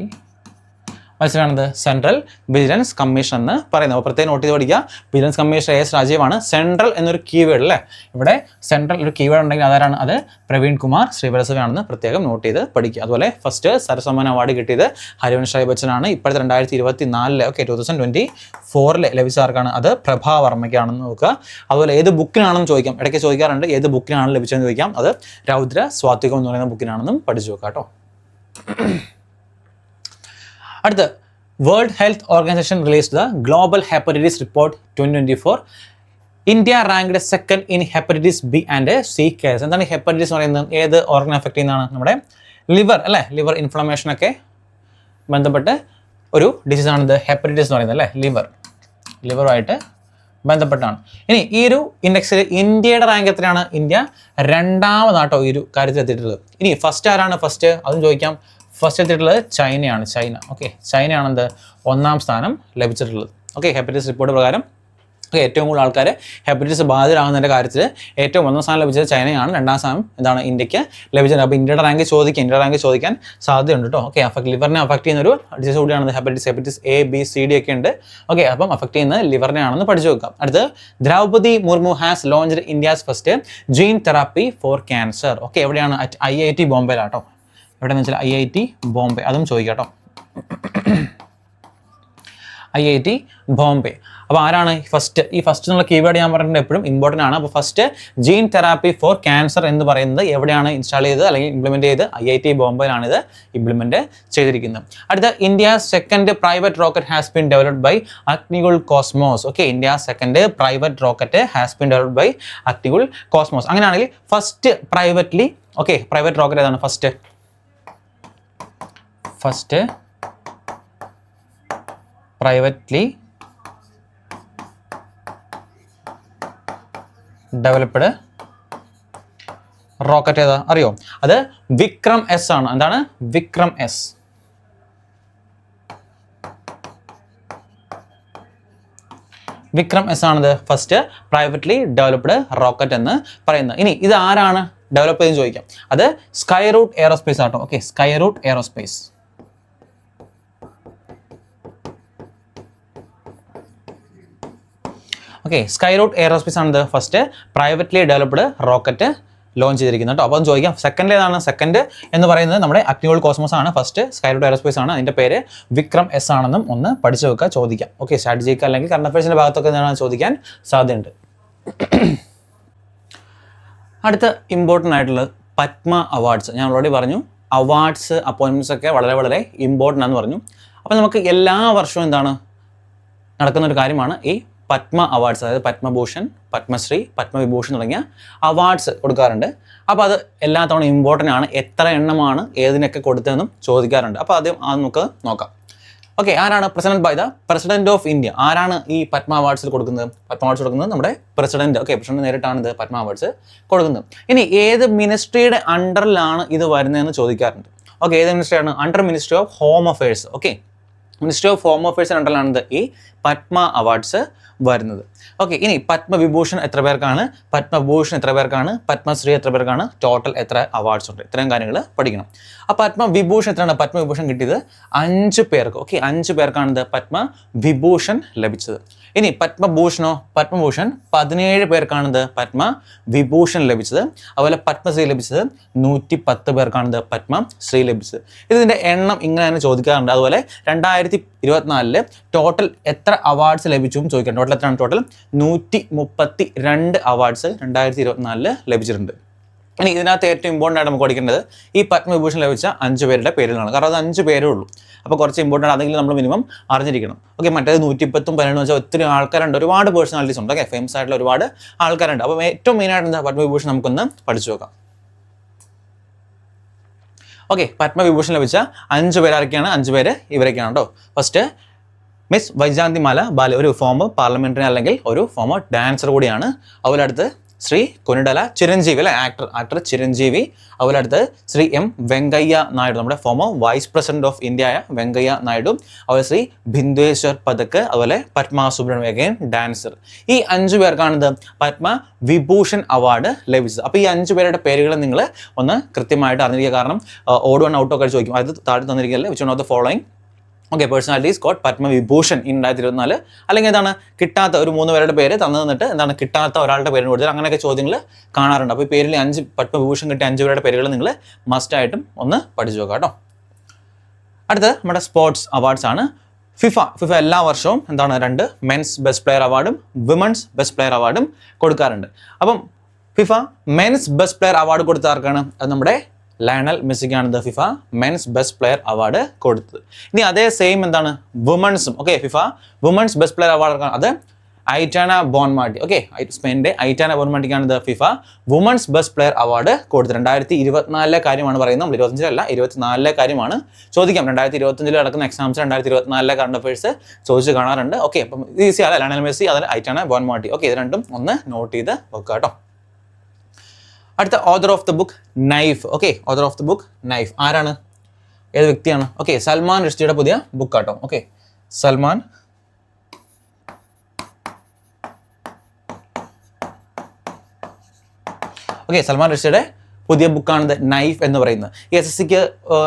[SPEAKER 1] മത്സരമാണത് സെൻട്രൽ വിജിലൻസ് കമ്മീഷൻ എന്ന് പറയുന്നത്. അപ്പോൾ പ്രത്യേകം നോട്ട് ചെയ്ത് പഠിക്കുക. വിജിലൻസ് കമ്മീഷണർ AS രാജീവാണ്. സെൻട്രൽ എന്നൊരു കീവേഡ് അല്ലേ, ഇവിടെ സെൻട്രൽ ഒരു കീവേഡ് ഉണ്ടെങ്കിൽ അതാരാണ്? അത് പ്രവീൺ കുമാർ ശ്രീവത്സവയാണെന്ന് പ്രത്യേകം നോട്ട് ചെയ്ത് പഠിക്കുക. അതുപോലെ ഫസ്റ്റ് സരസ്വതി സമ്മാൻ അവാർഡ് കിട്ടിയത് ഹരിവൻഷ് റായ് ബച്ചനാണ്. ഇപ്പോഴത്തെ 2024 ഓക്കെ 2024 ലഭിച്ച ആർക്കാണ്? അത് പ്രഭാ വർമ്മയ്ക്കാണെന്ന് നോക്കുക. അതുപോലെ ഏത് ബുക്കിനാണെന്ന് ചോദിക്കാം, ഇടയ്ക്ക് ചോദിക്കാറുണ്ട് ഏത് ബുക്കിനാണ് ലഭിച്ചതെന്ന് ചോദിക്കാം. അത് രൗദ്ര സ്വാത്വികം എന്ന് പറയുന്ന ബുക്കിനാണെന്നും പഠിച്ചു വെക്കാം കേട്ടോ. അടുത്ത world health organisation released the global hepatitis report 2024. India ranked 2nd in hepatitis B and C case. എന്താണ് ഹെപ്പറ്റൈറ്റിസ് എന്ന് പറയുന്നത്? ഏത് ഓർഗൻ എഫക്ട് ചെയ്യുന്നതാണ്? നമ്മുടെ ലിവർ അല്ലേ, ലിവർ ഇൻഫ്ലമേഷനൊക്കെ ബന്ധപ്പെട്ട് ഒരു ഡിസീസാണ് ഇത് ഹെപ്പറ്റൈറ്റിസ് എന്ന് പറയുന്നത് അല്ലേ, ലിവറുമായിട്ട് ബന്ധപ്പെട്ടാണ്. ഇനി ഈ ഒരു ഇൻഡെക്സിൽ ഇന്ത്യയുടെ റാങ്ക് എത്രയാണ്? ഇന്ത്യ 2ാമതാട്ടോ ഈ ഒരു കാര്യത്തിൽ എത്തിയിട്ടുള്ളത്. ഇനി ഫസ്റ്റ് ആരാണ്? ഫസ്റ്റ് അതും ചോദിക്കാം. ഫസ്റ്റ് എത്തിയിട്ടുള്ളത് ചൈനയാണ്. ചൈന. ഓക്കെ, ചൈനയാണെന്ത് 1ാം സ്ഥാനം ലഭിച്ചിട്ടുള്ളത്. ഓക്കെ, ഹെപ്പറ്റൈറ്റിസ് റിപ്പോർട്ട് പ്രകാരം ഏറ്റവും കൂടുതൽ ആൾക്കാർ ഹെപ്പറ്റൈറ്റിസ് ബാധിതരാകുന്നതിൻ്റെ കാര്യത്തിൽ ഏറ്റവും 1ാം സ്ഥാനം ലഭിച്ചത് ചൈനയാണ്. 2ാം സ്ഥാനം എന്താണ് ഇന്ത്യക്ക് ലഭിച്ചത്. അപ്പോൾ ഇന്ത്യയുടെ റാങ്ക് ചോദിക്കാൻ സാധ്യതയുണ്ട് കേട്ടോ. ഓക്കെ, ലിവറിനെ അഫക്ട് ചെയ്യുന്ന ഒരു ഡിസീസ് കൂടിയാണ് hepatitis A B C D ഒക്കെ ഉണ്ട്. ഓക്കെ, അപ്പം അഫക്ട് ചെയ്യുന്നത് ലിവറിനെ ആണെന്ന് പഠിച്ചു വെക്കാം. അടുത്ത് Droupadi Murmu has launched India's first gene therapy for cancer. Okay, എവിടെയാണ്? അറ്റ് IIT ബോംബെയിലാട്ടോ. എവിടെയെന്ന് വെച്ചാൽ IIT ബോംബെ. അതും ചോദിക്കാം കേട്ടോ. IIT ബോംബെ. അപ്പോൾ ആരാണ് ഫസ്റ്റ്? ഈ ഫസ്റ്റ് എന്നുള്ള കീവേഡ് ഞാൻ പറഞ്ഞിട്ടുണ്ട്, എപ്പോഴും ഇമ്പോർട്ടൻ്റ് ആണ്. അപ്പോൾ first gene therapy for cancer എന്ന് പറയുന്നത് എവിടെയാണ് ഇൻസ്റ്റാൾ ചെയ്തത് അല്ലെങ്കിൽ ഇംപ്ലിമെൻറ്റ് ചെയ്ത്? IIT ബോംബെയിലാണ് ഇത് ഇംപ്ലിമെൻറ്റ് ചെയ്തിരിക്കുന്നത്. അടുത്ത India 2nd private rocket has been developed by Agnikul Cosmos. Okay, India 2nd private rocket has been developed by Agnikul Cosmos. അങ്ങനെയാണെങ്കിൽ ഫസ്റ്റ് പ്രൈവറ്റ്ലി പ്രൈവറ്റ് റോക്കറ്റ് ഏതാണ്? ഫസ്റ്റ് പ്രൈവറ്റ്ലി ഡെവലപ്ഡ് റോക്കറ്റ് ഏതാ അറിയോ? അത് വിക്രം S ആണ്. എന്താണ്? വിക്രം S. വിക്രം S ആണത് ഫസ്റ്റ് പ്രൈവറ്റ്ലി ഡെവലപ്ഡ് റോക്കറ്റ് എന്ന് പറയുന്നത്. ഇനി ഇത് ആരാണ് ഡെവലപ്പ് ചെയ്തെന്ന് ചോദിക്കാം. അത് സ്കൈറൂട്ട് എയറോസ്പേസ് ആട്ടോ. Okay, Skyroot Aerospace. Okay, Skyroot aerospace ആണ് ഇത് first privately developed rocket launch ചെയ്തിരിക്കുന്നത് കേട്ടോ. അപ്പോൾ ഒന്ന് ചോദിക്കാം, സെക്കൻഡ് ഏതാണ്? സെക്കൻഡ് എന്ന് പറയുന്നത് നമ്മുടെ അഗ്നികോൾ കോസ്മോസ് ആണ്. ഫസ്റ്റ് സ്കൈ റൂട്ട് എയറോസ്പേസ് ആണ്. അതിൻ്റെ പേര് വിക്രം എസ് ആണെന്നും ഒന്ന് പഠിച്ചു വെക്കുക, ചോദിക്കാം. ഓക്കെ, സ്ട്രാറ്റജിക്ക് അല്ലെങ്കിൽ കറണ്ട് അഫയേഴ്സിൻ്റെ ഭാഗത്തൊക്കെ എന്താണ് ചോദിക്കാൻ സാധ്യതയുണ്ട്. അടുത്ത ഇമ്പോർട്ടൻ്റ് ആയിട്ടുള്ളത് പത്മ അവാർഡ്സ്. ഞാൻ ഓൾറെഡി പറഞ്ഞു അവാർഡ്സ് അപ്പോയിൻമെൻറ്റ്സ് ഒക്കെ വളരെ വളരെ ഇമ്പോർട്ടൻ്റ് ആണെന്ന് പറഞ്ഞു. അപ്പോൾ നമുക്ക് എല്ലാ വർഷവും എന്താണ് നടക്കുന്ന ഒരു കാര്യമാണ് ഈ പത്മ അവാർഡ്സ്. അതായത് പത്മഭൂഷൺ, പത്മശ്രീ, പത്മവിഭൂഷൺ തുടങ്ങിയ അവാർഡ്സ് കൊടുക്കാറുണ്ട്. അപ്പോൾ അത് എല്ലാ തവണ ഇമ്പോർട്ടൻ്റ് ആണ്. എത്ര എണ്ണമാണ് ഏതിനൊക്കെ കൊടുത്തതെന്നും ചോദിക്കാറുണ്ട്. അപ്പോൾ ആദ്യം നമുക്ക് നോക്കാം. ഓക്കെ, ആരാണ് president by the president of India? ആരാണ് ഈ പത്മ അവാർഡ്സിൽ കൊടുക്കുന്നത്? പത്മ അവാർഡ്സ് കൊടുക്കുന്നത് നമ്മുടെ പ്രസിഡന്റ്. ഓക്കെ, പ്രസിഡന്റ് നേരിട്ടാണ് ഇത് പത്മ അവാർഡ്സ് കൊടുക്കുന്നത്. ഇനി ഏത് മിനിസ്ട്രിയുടെ അണ്ടറിലാണ് ഇത് വരുന്നതെന്ന് ചോദിക്കാറുണ്ട്. ഓക്കെ, ഏത് മിനിസ്ട്രിയാണ്? Under ministry of home affairs. Okay, ministry of home അഫയേഴ്സിന് അണ്ടറിലാണ് ഈ പത്മ അവാർഡ്സ് വരുന്നത്. ഓക്കെ, ഇനി പത്മവിഭൂഷൺ എത്ര പേർക്കാണ്? പത്മഭൂഷൺ എത്ര പേർക്കാണ്? പത്മശ്രീ എത്ര പേർക്കാണ്? ടോട്ടൽ എത്ര അവാർഡ്സ് ഉണ്ട്? ഇത്രയും കാര്യങ്ങൾ പഠിക്കണം. അപ്പോൾ പത്മവിഭൂഷൺ എത്രയാണ്? പത്മവിഭൂഷൺ കിട്ടിയത് 5 പേർക്ക്. ഓക്കെ, 5 പേർക്കാണ് ഇത് പത്മവിഭൂഷൺ ലഭിച്ചത്. ഇനി പത്മഭൂഷണോ? പത്മഭൂഷൺ 17 പേർക്കാണിത് പത്മവിഭൂഷൺ ലഭിച്ചത്. അതുപോലെ പത്മശ്രീ ലഭിച്ചത് 110 പേർക്കാണിത് പത്മശ്രീ ലഭിച്ചത്. ഇതിൻ്റെ എണ്ണം ഇങ്ങനെ തന്നെ ചോദിക്കാറുണ്ട്. അതുപോലെ 2024 ടോട്ടൽ എത്ര അവാർഡ്സ് ലഭിച്ചു എന്ന് ചോദിക്കാം. ടോട്ടൽ എത്രയാണ്? ടോട്ടൽ 132 അവാർഡ്സ് 2024 ലഭിച്ചിട്ടുണ്ട്. ഇനി ഇതിനകത്ത് ഏറ്റവും ഇമ്പോർട്ടൻ്റ് ആയിട്ട് നമുക്ക് പഠിക്കേണ്ടത് ഈ പത്മവിഭൂഷൺ ലഭിച്ച 5 പേരുടെ പേരുകളാണ്. കാരണം അത് 5 പേരേ ഉള്ളൂ. അപ്പോൾ കുറച്ച് ഇമ്പോർട്ടൻ്റ് അതെങ്കിലും നമ്മൾ മിനിമം അറിഞ്ഞിരിക്കണം. ഓക്കെ, മറ്റേത് 110 17 വെച്ചാൽ ഒത്തിരി ആൾക്കാരുണ്ട്, ഒരുപാട് പേഴ്സണാലിറ്റീസ് ഉണ്ട്. ഓക്കെ, ഫേമസ് ആയിട്ടുള്ള ഒരുപാട് ആൾക്കാരുണ്ട്. അപ്പോൾ ഏറ്റവും മെയിനായിട്ട് എന്താ പത്മവിഭൂഷൺ നമുക്കൊന്ന് പഠിച്ചു നോക്കാം. ഓക്കെ, പത്മവിഭൂഷൺ ലഭിച്ച 5 പേര് ആരൊക്കെയാണ്? 5 പേര് ഇവരൊക്കെയാണ് കേട്ടോ. ഫസ്റ്റ് മിസ് വൈജാന്തിമാല ബാല, ഒരു ഫോമർ പാർലമെന്ററി അല്ലെങ്കിൽ ഒരു ഫോമർ ഡാൻസർ കൂടിയാണ്. അതുപോലെ അടുത്ത് ശ്രീ കൊനിഡല ചിരഞ്ജീവി അല്ലെ, ആക്ടർ ചിരഞ്ജീവി. അതുപോലെ അടുത്ത് ശ്രീ എം വെങ്കയ്യ നായിഡു, നമ്മുടെ former vice president of India ആയ വെങ്കയ്യ നായിഡു. അതുപോലെ ശ്രീ ബിന്ദേശ്വർ പഥക്. അതുപോലെ പത്മ സുബ്രഹ്മണ്യം, അഗൈൻ ഡാൻസർ. ഈ 5 പേർക്കാണിത് പത്മവിഭൂഷൺ അവാർഡ് ലഭിച്ചത്. അപ്പോൾ ഈ 5 പേരുടെ പേരുകൾ നിങ്ങൾ ഒന്ന് കൃത്യമായിട്ട് അറിഞ്ഞിരിക്കുക. കാരണം ഓഡ് വൺ ഔട്ട് ഒക്കെ ചോദിക്കും. അത് താഴെ തന്നിരിക്കുകയല്ലേ, which one of the following okay personalities got Padma Vibhushan in 2024. അല്ലെങ്കിൽ എന്താണ് കിട്ടാത്ത ഒരു 3 പേരുടെ പേര് തന്നു തന്നിട്ട് എന്താണ് കിട്ടാത്ത ഒരാളുടെ പേരിന് കൊടുത്തത്, അങ്ങനെയൊക്കെ ചോദ്യങ്ങൾ കാണാറുണ്ട്. അപ്പോൾ ഈ പേരിൽ 5 പത്മവിഭൂഷൺ കിട്ടിയ 5 പേരുടെ പേരുകൾ നിങ്ങൾ മസ്റ്റായിട്ടും ഒന്ന് പഠിച്ചു നോക്കാം കേട്ടോ. അടുത്ത് നമ്മുടെ സ്പോർട്സ് അവാർഡ്സ് ആണ്. ഫിഫ എല്ലാ വർഷവും എന്താണ് 2 മെൻസ് ബെസ്റ്റ് പ്ലെയർ അവാർഡും വിമൻസ് ബെസ്റ്റ് പ്ലെയർ അവാർഡും കൊടുക്കാറുണ്ട്. അപ്പം FIFA men's best player award കൊടുത്ത ആർക്കാണ്? അത് നമ്മുടെ ലയണൽ മെസ്സിക്കാണ് the FIFA men's best player award കൊടുത്തത്. ഇനി അതേ സെയിം എന്താണ് വുമൻസും. Okay, FIFA women's best player award അത് ഐറ്റാന ബോൺമാട്ടി. ഓക്കെ, സ്പെയിനിന്റെ ഐറ്റാന ബോൺമാട്ടിക്കാണ് the FIFA women's best player award കൊടുത്തത്. 2024 കാര്യമാണ് പറയുന്നത്, നമ്മൾ 25 24 കാര്യമാണ് ചോദിക്കാം. 2025 നടക്കുന്ന എക്സാംസ് 2024 കറണ്ട് അഫയേഴ്സ് ചോദിച്ച് കാണാറുണ്ട്. ഓക്കെ, അപ്പം ഈസി ആണ്. ലയണൽ മെസ്സി, അതിൽ ഐറ്റാന ബോൺമാട്ടി. ഓക്കെ, ഇത് രണ്ടും ഒന്ന് നോട്ട് ചെയ്ത് വെക്കുക കേട്ടോ. അടുത്ത author of the book knife. Okay, author of the book knife ആരാണ്? ഏത് വ്യക്തിയാണ്? ഓക്കെ, സൽമാൻ റുഷ്ദിയുടെ പുതിയ ബുക്ക് ആട്ടോ. ഓക്കെ, സൽമാൻ റുഷ്ദിയുടെ പുതിയ ബുക്കാണ് ദ നൈഫ് എന്ന് പറയുന്നത്. ഈ SSCക്ക്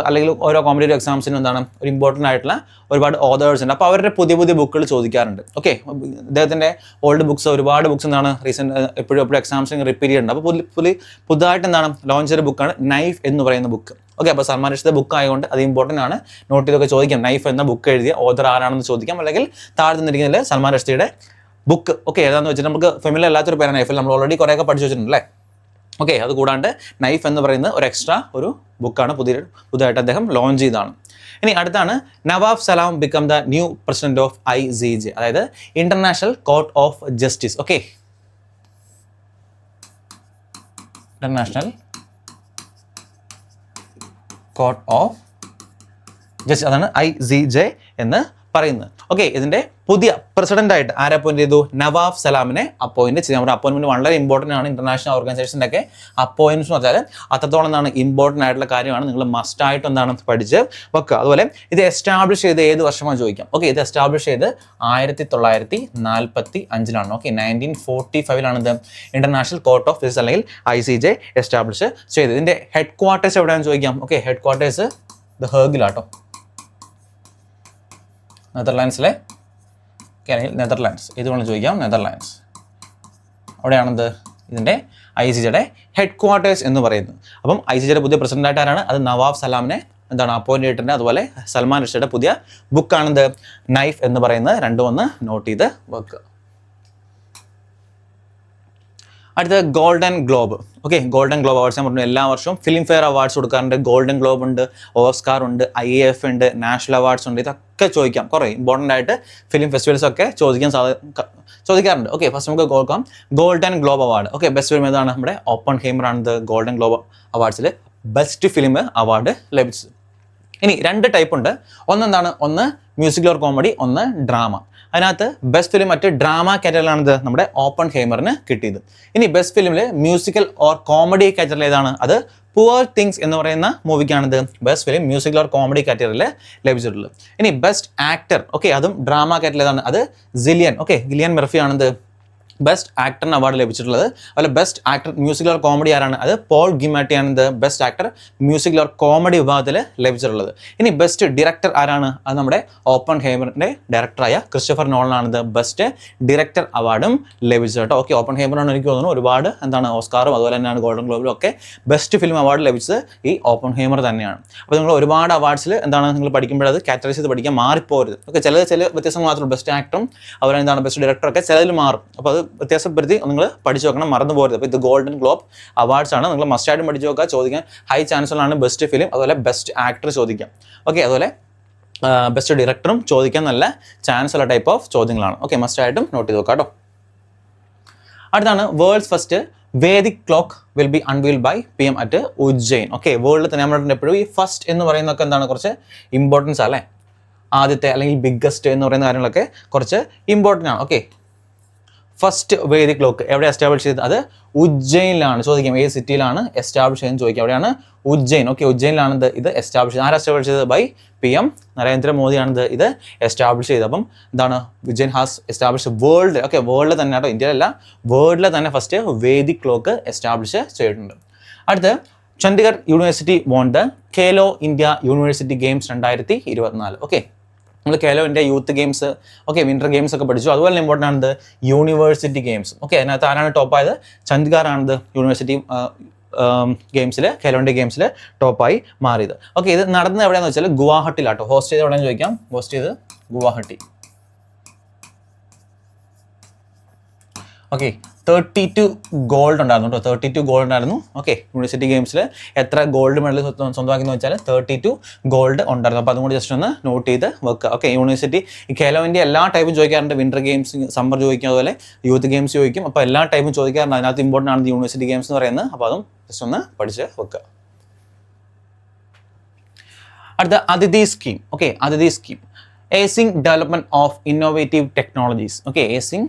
[SPEAKER 1] അല്ലെങ്കിൽ ഓരോ കോമ്പറ്റേറ്റീവ് എക്സാംസിനും എന്താണ് ഒരു ഇമ്പോർട്ടൻ്റ് ആയിട്ടുള്ള ഒരുപാട് ഓതേഴ്സ് ഉണ്ട്. അപ്പോൾ അവരുടെ പുതിയ ബുക്കുകൾ ചോദിക്കാറുണ്ട്. ഓക്കെ, അദ്ദേഹത്തിൻ്റെ ഓൾഡ് ബുക്സ് ഒരുപാട് ബുക്സ് എന്താണ് റീസെൻറ്റ് എപ്പോഴും എക്സാംസിന് റിപ്പീറ്റ് ചെയ്യുന്നുണ്ട്. അപ്പോൾ പുതുതായിട്ട് എന്താണ് ലോഞ്ച് ചെയ്ത ബുക്കാണ് നൈഫ് എന്ന് പറയുന്ന ബുക്ക്. ഓക്കെ, അപ്പോൾ സൽമാൻ റുഷ്ദിയുടെ ബുക്ക് ആയതുകൊണ്ട് അത് ഇമ്പോർട്ടൻ്റ് ആണ്, നോട്ട് ചെയ്തൊക്കെ ചോദിക്കാം. നൈഫ് എന്ന ബുക്ക് എഴുതിയ ഓതർ ആരാണെന്ന് ചോദിക്കാം. അല്ലെങ്കിൽ താഴെ തന്നിരിക്കുന്നതിൽ സൽമാൻ റുഷ്ദിയുടെ ബുക്ക്. ഓക്കെ, ഏതാണെന്ന് വെച്ചിട്ട് നമുക്ക് ഫെമിലിയർ അല്ലാത്തൊരു പേരാണ് നൈഫിൽ, നമ്മൾ ഓൾറെഡി കുറേയൊക്കെ പഠിച്ചു വെച്ചിട്ടുണ്ട് അല്ലേ. ഓക്കെ, അത് കൂടാണ്ട് നൈഫ് എന്ന് പറയുന്നത് ഒരു എക്സ്ട്രാ ഒരു ബുക്കാണ്, പുതിയതായിട്ട് അദ്ദേഹം ലോഞ്ച് ചെയ്തതാണ്. ഇനി അടുത്താണ് Nawaf Salam become the new president of ICJ, അതായത് international court of justice. Okay, international court of justice, അതാണ് ICJ എന്ന് പറയുന്നത്. ഓക്കെ, ഇതിന്റെ പുതിയ പ്രസിഡന്റായിട്ട് ആരെ അപ്പോയിന്റ് ചെയ്തു? നവാബ് സലാമിനെ അപ്പോയിന്റ് ചെയ്തു. നമ്മുടെ അപ്പോയിന്റ്മെന്റ് വളരെ ഇമ്പോർട്ടൻ്റ് ആണ്. ഇന്റർനാഷണൽ ഓർഗനൈസേഷൻ്റെ ഒക്കെ അപ്പോയിന്റ്മെന്റ് എന്ന് പറഞ്ഞാൽ അത്രത്തോളം എന്താണ് ഇമ്പോർട്ടൻ്റ് ആയിട്ടുള്ള കാര്യമാണ്. നിങ്ങൾ മസ്റ്റായിട്ട് എന്താണ് പഠിച്ച് വെക്കുക. അതുപോലെ ഇത് എസ്റ്റാബ്ലിഷ് ചെയ്ത് ഏത് വർഷമാണ് ചോദിക്കാം. ഓക്കെ, ഇത് എസ്റ്റാബ്ലിഷ് ചെയ്ത് 1945 ഓക്കെ, 1945 ഇത് ഇന്റർനാഷണൽ കോർട്ട് ഓഫ് ജസ്റ്റിസ് അല്ലെങ്കിൽ ICJ എസ്റ്റാബ്ലിഷ് ചെയ്ത്. ഇതിന്റെ ഹെഡ് ക്വാർട്ടേഴ്സ് എവിടെയാണെന്ന് ചോദിക്കാം. ഓക്കെ, ഹെഡ് ക്വാർട്ടേഴ്സ് ദ ഹേഗിലാട്ടോ, നെതർലാൻഡ്സിലെ നെതർലാൻഡ്സ്. ഇത് വേണം ചോദിക്കാം, നെതർലാൻഡ്സ്. അവിടെയാണെന്ത് ഇതിൻ്റെ ICJ ഹെഡ് ക്വാർട്ടേഴ്സ് എന്ന് പറയുന്നത്. അപ്പം ICJ പുതിയ പ്രസിഡൻ്റായിട്ട് ആരാണ്? അത് നവാബ് സലാമിനെ എന്താണ് അപ്പോയിൻ്റ് ചെയ്തിട്ടുണ്ട്. അതുപോലെ സൽമാൻ റുഷ്ദിയുടെ പുതിയ ബുക്കാണെന്ത് നൈഫ് എന്ന് പറയുന്നത്. രണ്ടും ഒന്ന് നോട്ട് ചെയ്ത് വെക്കുക. അടുത്ത golden globe. Okay, golden globe awards ഞാൻ പറഞ്ഞു എല്ലാ വർഷവും ഫിലിം ഫെയർ അവാർഡ്സ് കൊടുക്കാറുണ്ട്. ഗോൾഡൻ ഗ്ലോബ് ഉണ്ട്, ഓസ്കാർ ഉണ്ട്, IAF ഉണ്ട്, നാഷണൽ അവാർഡ്സ് ഉണ്ട്. ഇതൊക്കെ ചോദിക്കാം, കുറേ ഇമ്പോർട്ടൻ്റ് ആയിട്ട് ഫിലിം ഫെസ്റ്റിവൽസ് ഒക്കെ ചോദിക്കാറുണ്ട്. ഓക്കെ, ഫസ്റ്റ് നമുക്ക് നോക്കാം Golden Globe award. Okay, best film ഏതാണ്? നമ്മുടെ ഓപ്പൺഹൈമർ ആണ് ഗോൾഡൻ ഗ്ലോബ് അവാർഡ്സിൽ ബെസ്റ്റ് ഫിലിം അവാർഡ് ലഭിച്ചത്. ഇനി 2 ടൈപ്പ് ഉണ്ട്. ഒന്നെന്താണ്? ഒന്ന് മ്യൂസിക്കൽ ഓർ കോമഡി, ഒന്ന് ഡ്രാമ. അതിനകത്ത് ബെസ്റ്റ് ഫിലിം മറ്റ് ഡ്രാമ കാറ്റഗറിയിലാണിത് നമ്മുടെ ഓപ്പൺഹൈമറിന് കിട്ടിയത്. ഇനി ബെസ്റ്റ് ഫിലിമിൽ മ്യൂസിക്കൽ ഓർ കോമഡി കാറ്റഗറിയിൽ ഏതാണ്? അത് പുവർ തിങ്സ് എന്ന് പറയുന്ന മൂവിക്കാണിത് best film musical or comedy കാറ്റഗറിയിൽ ലഭിച്ചിട്ടുള്ളത്. ഇനി ബെസ്റ്റ് ആക്ടർ, ഓക്കെ, അതും ഡ്രാമ കാറ്റഗറിയിൽ ഏതാണ്? അത് ഗിലിയൻ. ഓക്കെ, ഗിലിയൻ മെർഫി ആണിത് ബെസ്റ്റ് ആക്ടറിന് അവാർഡ് ലഭിച്ചിട്ടുള്ളത്. അതുപോലെ best actor musical or comedy ആരാണ്? അത് പോൾ ഗിമാറ്റിയാണ് ഇത് best actor musical or comedy വിഭാഗത്തിൽ ലഭിച്ചിട്ടുള്ളത്. ഇനി ബെസ്റ്റ് ഡയറക്ടർ ആരാണ്? അത് നമ്മുടെ ഓപ്പൺഹൈമറിൻ്റെ ഡയറക്ടറായ ക്രിസ്റ്റഫർ നോളനാണ് ഇത് ബെസ്റ്റ് ഡയറക്ടർ അവാർഡും ലഭിച്ചത് കേട്ടോ. ഓക്കെ, ഓപ്പൺഹൈമറാണ് എനിക്ക് തോന്നുന്നു ഒരുപാട് ഓസ്കാറും അതുപോലെ തന്നെയാണ് ഗോൾഡൻ ഗ്ലോബിലും ഒക്കെ ബെസ്റ്റ് ഫിലിം അവാർഡ് ലഭിച്ചത് ഈ ഓപ്പൺഹൈമർ തന്നെയാണ്. അപ്പോൾ നിങ്ങൾ ഒരുപാട് അവാർഡ്സിൽ നിങ്ങൾ പഠിക്കുമ്പോഴത് കാറ്റഗറൈസ് ചെയ്ത് പഠിക്കാൻ മാറിപ്പോരുത്. ഓക്കെ, ചില വ്യത്യാസം മാത്രമേ ബെസ്റ്റ് ആക്ടറും അതുപോലെ ബെസ്റ്റ് ഡയറക്ടറൊക്കെ ചിലതിൽ മാറും. അപ്പോൾ അത് വ്യത്യാസപ്പെടുത്തി നിങ്ങൾ പഠിച്ചു വെക്കണം, മറന്നു പോകരുത്. അപ്പോൾ ഇത് ഗോൾഡൻ ഗ്ലോബ് അവാർഡ്സ് ആണ്, നിങ്ങൾ മസ്റ്റായിട്ടും പഠിച്ചു വെക്കുക. ചോദിക്കാൻ ഹൈ ചാൻസുകളാണ് ബെസ്റ്റ് ഫിലിം അതുപോലെ ബെസ്റ്റ് ആക്ടർ ചോദിക്കാം. ഓക്കെ, അതുപോലെ ബെസ്റ്റ് ഡയറക്ടറും ചോദിക്കാൻ നല്ല ചാൻസ് ഉള്ള ടൈപ്പ് ഓഫ് ചോദ്യങ്ങളാണ്. ഓക്കെ, മസ്റ്റായിട്ടും നോട്ട് ചെയ്ത് വെക്കാം കേട്ടോ. അടുത്താണ് world's first Vedic clock will be unveiled by PM at Ujjain. Okay, വേൾഡിൽ തന്നെ നമ്മൾ എപ്പോഴും ഈ ഫസ്റ്റ് എന്ന് പറയുന്നതൊക്കെ എന്താണ് കുറച്ച് ഇമ്പോർട്ടൻസ് അല്ലേ, ആദ്യത്തെ അല്ലെങ്കിൽ ബിഗ്ഗസ്റ്റ് എന്ന് പറയുന്ന കാര്യങ്ങളൊക്കെ കുറച്ച് ഇമ്പോർട്ടൻ്റ് ആണ്. ഓക്കെ, ഫസ്റ്റ് വേദിക് ക്ലോക്ക് എവിടെ എസ്റ്റാബ്ലിഷ് ചെയ്തത്? അത് ഉജ്ജയിനിലാണ്. ചോദിക്കാം ഏത് സിറ്റിയിലാണ് എസ്റ്റാബ്ലിഷ് ചെയ്തെന്ന് ചോദിക്കാം. എവിടെയാണ്? ഉജ്ജയിൻ. ഓക്കെ, ഉജ്ജയിനിലാണ് ഇത് എസ്റ്റാബ്ലിഷ് ചെയ്തത്. ആരാ എസ്റ്റാബ്ലിഷ് ചെയ്തത്? ബൈ PM നരേന്ദ്രമോദിയാണ് ഇത് എസ്റ്റാബ്ലിഷ് ചെയ്തത്. അപ്പം എന്താണ് Ujjain has establish world. Okay, വേൾഡിൽ തന്നെ കേട്ടോ, ഇന്ത്യയിലല്ല, വേൾഡിൽ തന്നെ ഫസ്റ്റ് വേദിക് ക്ലോക്ക് എസ്റ്റാബ്ലിഷ് ചെയ്തിട്ടുണ്ട്. അടുത്ത് Chandigarh university won the Khelo India university games 2024. Okay, നമ്മൾ Khelo India youth games, okay, winter games ഒക്കെ പഠിച്ചു. അതുപോലെ ഇമ്പോർട്ടൻ്റ് ആണിത് യൂണിവേഴ്സിറ്റി ഗെയിംസ്. ഓക്കെ, അതിനകത്ത് ആരാണ് ടോപ്പായത്? ചണ്ഡീഗഡ് ആണിത് യൂണിവേഴ്സിറ്റി ഗെയിംസിൽ, ഖേലോ ഇന്ത്യ ഗെയിംസിൽ ടോപ്പായി മാറിയത്. ഓക്കെ, ഇത് നടന്നത് എവിടെയാണെന്ന് വെച്ചാൽ ഗുവാഹട്ടിയിലാട്ടോ. ഹോസ്റ്റ് ചെയ്ത് എവിടെയെന്ന് ചോദിക്കാം. ഹോസ്റ്റ് ചെയ്ത് ഗുവാഹട്ടി. ഓക്കെ, 32 ഗോൾഡ് ഉണ്ടായിരുന്നു കേട്ടോ. 32 ഗോൾഡ് ഉണ്ടായിരുന്നു. ഓക്കെ, യൂണിവേഴ്സിറ്റി ഗെയിംസിൽ എത്ര ഗോൾഡ് മെഡൽ സ്വന്തമാക്കിയെന്ന് വെച്ചാൽ 32 ഗോൾഡ് ഉണ്ടായിരുന്നു. അപ്പോൾ അതും കൂടി ജസ്റ്റ് ഒന്ന് നോട്ട് ചെയ്ത് വെക്കുക. ഓക്കെ, യൂണിവേഴ്സിറ്റി ഈ ഖേലോ ഇന്ത്യ എല്ലാ ടൈപ്പും ചോദിക്കാറുണ്ട്. വിൻ്റർ ഗെയിംസ്, സമ്മർ ചോദിക്കും, അതുപോലെ യൂത്ത് ഗെയിംസ് ചോദിക്കും. അപ്പോൾ എല്ലാ ടൈപ്പും ചോദിക്കാറുണ്ട്. അതിനകത്ത് ഇമ്പോർട്ടൻ്റ് ആണ് യൂണിവേഴ്സിറ്റി ഗെയിംസ് എന്ന് പറയുന്നത്. അപ്പോൾ അതും ജസ്റ്റ് ഒന്ന് പഠിച്ച് വെക്കുക. അടുത്ത ADITI scheme. Okay, ADITI scheme acing development of innovative technologies. Okay, acing